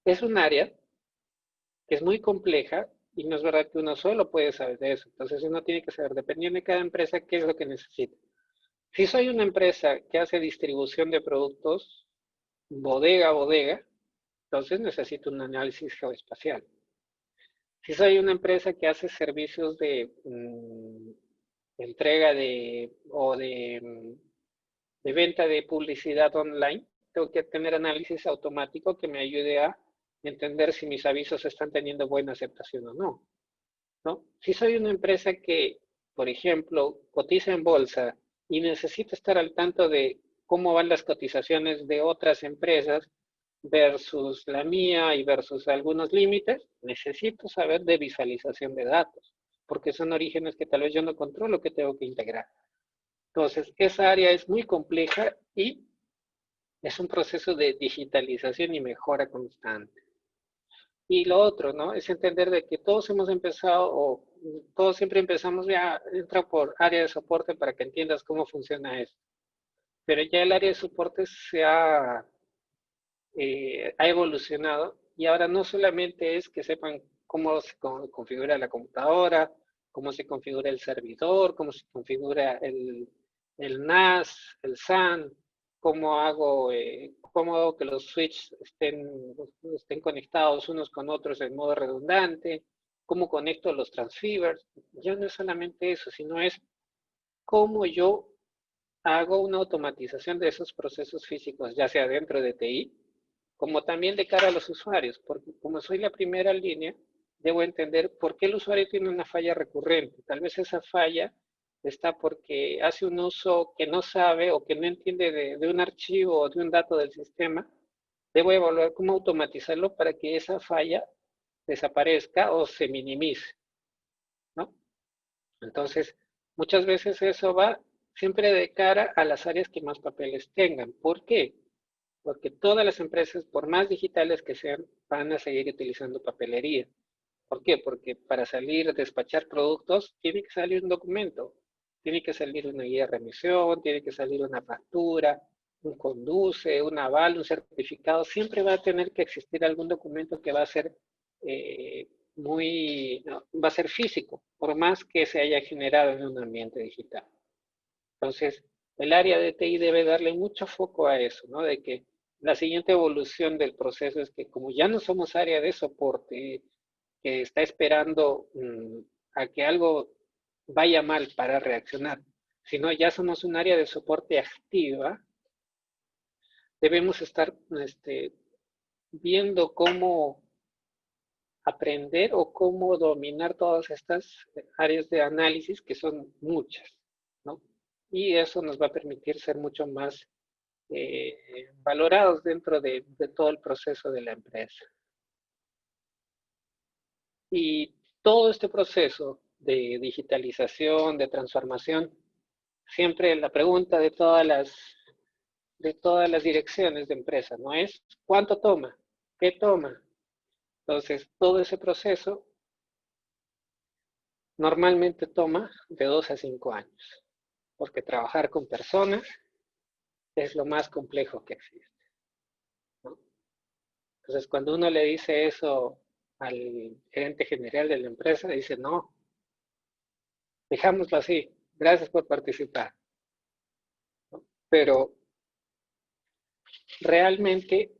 es un área que es muy compleja y no es verdad que uno solo puede saber de eso. Entonces, uno tiene que saber, dependiendo de cada empresa, qué es lo que necesita. Si soy una empresa que hace distribución de productos bodega a bodega, entonces necesito un análisis geoespacial. Si soy una empresa que hace servicios de entrega de venta de publicidad online, tengo que tener análisis automático que me ayude a entender si mis avisos están teniendo buena aceptación o no, ¿no? Si soy una empresa que, por ejemplo, cotiza en bolsa y necesito estar al tanto de cómo van las cotizaciones de otras empresas versus la mía y versus algunos límites, necesito saber de visualización de datos, porque son orígenes que tal vez yo no controlo que tengo que integrar. Entonces, esa área es muy compleja y es un proceso de digitalización y mejora constante. Y lo otro, ¿no? Es entender de que todos hemos empezado, o todos siempre empezamos, ya entra por área de soporte para que entiendas cómo funciona esto. Pero ya el área de soporte ha evolucionado y ahora no solamente es que sepan cómo se configura la computadora, cómo se configura el servidor, cómo se configura el NAS, el SAN, cómo hago que los switches estén conectados unos con otros en modo redundante, cómo conecto los transceivers. Ya no es solamente eso, sino es cómo yo hago una automatización de esos procesos físicos, ya sea dentro de TI, como también de cara a los usuarios, porque como soy la primera línea, debo entender por qué el usuario tiene una falla recurrente. Tal vez esa falla está porque hace un uso que no sabe o que no entiende de un archivo o de un dato del sistema. Debo evaluar cómo automatizarlo para que esa falla desaparezca o se minimice, ¿no? Entonces, muchas veces eso va siempre de cara a las áreas que más papeles tengan. ¿Por qué? Porque todas las empresas, por más digitales que sean, van a seguir utilizando papelería. ¿Por qué? Porque para salir a despachar productos, tiene que salir un documento, tiene que salir una guía de remisión, tiene que salir una factura, un conduce, un aval, un certificado. Siempre va a tener que existir algún documento que va a ser no, va a ser físico, por más que se haya generado en un ambiente digital. Entonces, el área de TI debe darle mucho foco a eso, ¿no? De que la siguiente evolución del proceso es que como ya no somos área de soporte, que está esperando a que algo vaya mal para reaccionar, sino ya somos un área de soporte activa, debemos estar viendo cómo aprender o cómo dominar todas estas áreas de análisis, que son muchas, ¿no? Y eso nos va a permitir ser mucho más valorados dentro de todo el proceso de la empresa. Y todo este proceso de digitalización, de transformación, siempre la pregunta de todas las direcciones de empresa, ¿no? Es ¿cuánto toma? ¿Qué toma? Entonces, todo ese proceso normalmente toma de 2 a 5 años, porque trabajar con personas es lo más complejo que existe, ¿no? Entonces, cuando uno le dice eso al gerente general de la empresa, dice, no, dejámoslo así, gracias por participar, ¿no? Pero realmente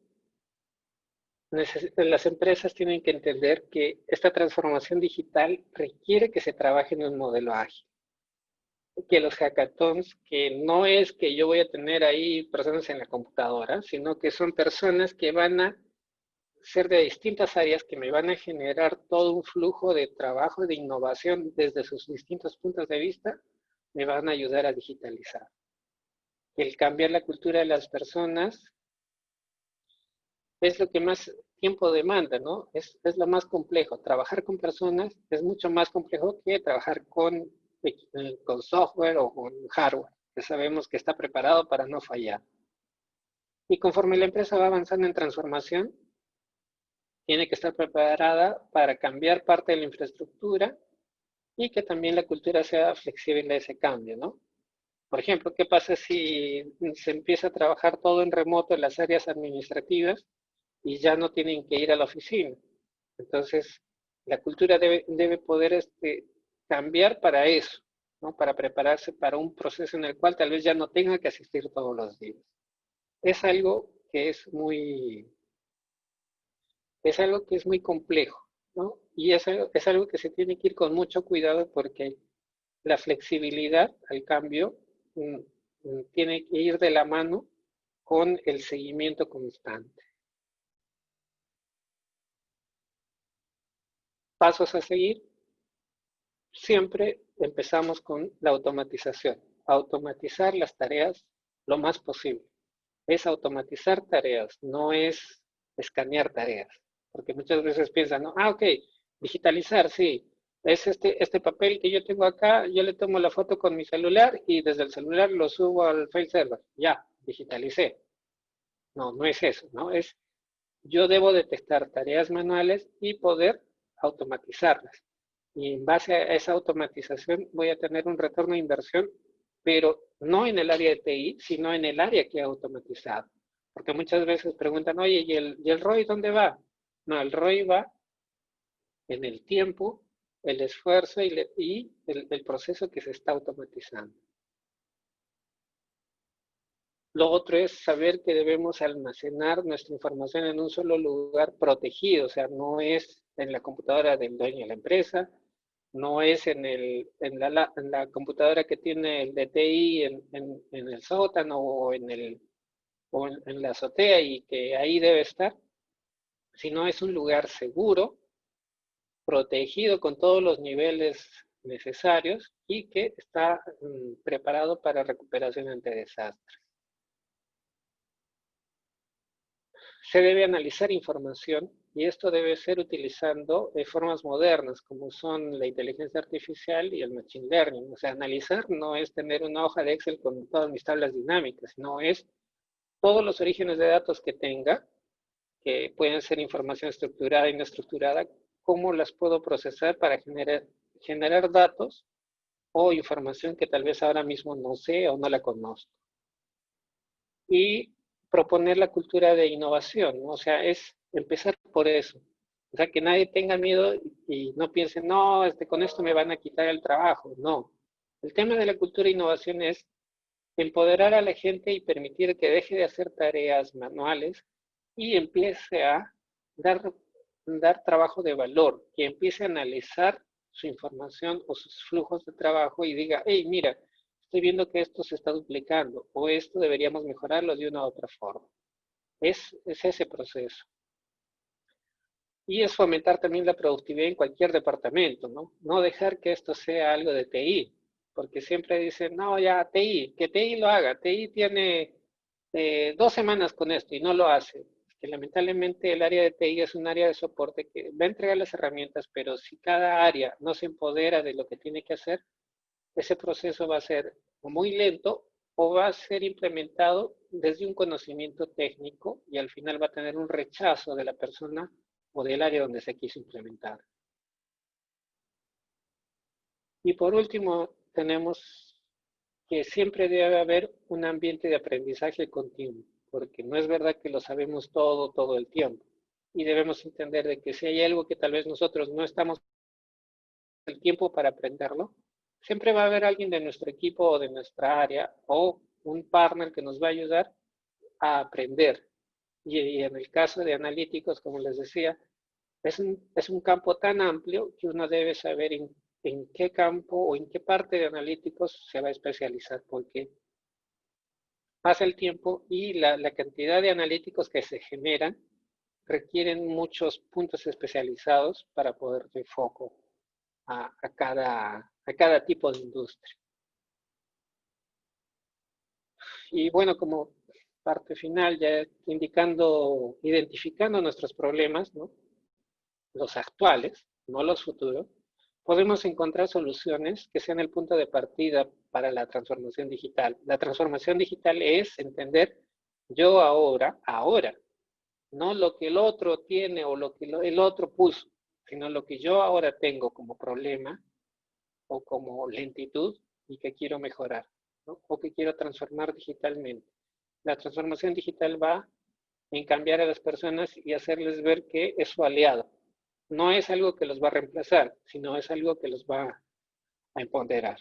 las empresas tienen que entender que esta transformación digital requiere que se trabaje en un modelo ágil, que los hackathons, que no es que yo voy a tener ahí personas en la computadora, sino que son personas que van a ser de distintas áreas, que me van a generar todo un flujo de trabajo, de innovación desde sus distintos puntos de vista, me van a ayudar a digitalizar. El cambiar la cultura de las personas es lo que más tiempo demanda, ¿no? Es lo más complejo. Trabajar con personas es mucho más complejo que trabajar con software o con hardware, que sabemos que está preparado para no fallar. Y conforme la empresa va avanzando en transformación, tiene que estar preparada para cambiar parte de la infraestructura y que también la cultura sea flexible a ese cambio, ¿no? Por ejemplo, ¿qué pasa si se empieza a trabajar todo en remoto en las áreas administrativas y ya no tienen que ir a la oficina? Entonces, la cultura debe poder cambiar para eso, ¿no? Para prepararse para un proceso en el cual tal vez ya no tenga que asistir todos los días. Es algo que es muy complejo, ¿no? Y es algo que se tiene que ir con mucho cuidado porque la flexibilidad al cambio tiene que ir de la mano con el seguimiento constante. Pasos a seguir. Siempre empezamos con la automatización. Automatizar las tareas lo más posible. Es automatizar tareas, no es escanear tareas. Porque muchas veces piensan, ¿no? Ok, digitalizar, sí. Es este papel que yo tengo acá, yo le tomo la foto con mi celular y desde el celular lo subo al file server. Ya, digitalicé. No, no es eso, ¿no? Yo debo detectar tareas manuales y poder automatizarlas. Y en base a esa automatización voy a tener un retorno de inversión, pero no en el área de TI, sino en el área que he automatizado. Porque muchas veces preguntan, oye, ¿y el ROI dónde va? No, el ROI va en el tiempo, el esfuerzo y el proceso que se está automatizando. Lo otro es saber que debemos almacenar nuestra información en un solo lugar protegido, o sea, no es en la computadora del dueño de la empresa, no es en la computadora que tiene el DTI en el sótano o en la azotea y que ahí debe estar, sino es un lugar seguro, protegido con todos los niveles necesarios y que está preparado para recuperación ante desastres. Se debe analizar información y esto debe ser utilizando formas modernas como son la inteligencia artificial y el machine learning. O sea, analizar no es tener una hoja de Excel con todas mis tablas dinámicas, sino es todos los orígenes de datos que tenga, que pueden ser información estructurada y no estructurada, cómo las puedo procesar para generar datos o información que tal vez ahora mismo no sé o no la conozco. Y proponer la cultura de innovación, ¿no? O sea, es empezar por eso. O sea, que nadie tenga miedo y no piense, no, con esto me van a quitar el trabajo. No. El tema de la cultura de innovación es empoderar a la gente y permitir que deje de hacer tareas manuales y empiece a dar trabajo de valor, que empiece a analizar su información o sus flujos de trabajo y diga, hey, mira, estoy viendo que esto se está duplicando o esto deberíamos mejorarlo de una u otra forma. Es ese proceso. Y es fomentar también la productividad en cualquier departamento, ¿no? No dejar que esto sea algo de TI, porque siempre dicen, no, ya TI, que TI lo haga. TI tiene 2 semanas con esto y no lo hace. Que lamentablemente el área de TI es un área de soporte que va a entregar las herramientas, pero si cada área no se empodera de lo que tiene que hacer, ese proceso va a ser muy lento o va a ser implementado desde un conocimiento técnico y al final va a tener un rechazo de la persona o del área donde se quiso implementar. Y por último, tenemos que siempre debe haber un ambiente de aprendizaje continuo, porque no es verdad que lo sabemos todo el tiempo. Y debemos entender de que si hay algo que tal vez nosotros no estamos el tiempo para aprenderlo, siempre va a haber alguien de nuestro equipo o de nuestra área o un partner que nos va a ayudar a aprender. Y en el caso de analíticos, como les decía, es un campo tan amplio que uno debe saber en qué campo o en qué parte de analíticos se va a especializar, porque pasa el tiempo y la cantidad de analíticos que se generan requieren muchos puntos especializados para poder dar foco a cada tipo de industria. Y bueno, como parte final, ya indicando, identificando nuestros problemas, ¿no? Los actuales, no los futuros, podemos encontrar soluciones que sean el punto de partida para la transformación digital. La transformación digital es entender yo ahora, no lo que el otro tiene o lo que el otro puso, sino lo que yo ahora tengo como problema o como lentitud y que quiero mejorar, ¿no? O que quiero transformar digitalmente. La transformación digital va en cambiar a las personas y hacerles ver que es su aliado. No es algo que los va a reemplazar, sino es algo que los va a empoderar.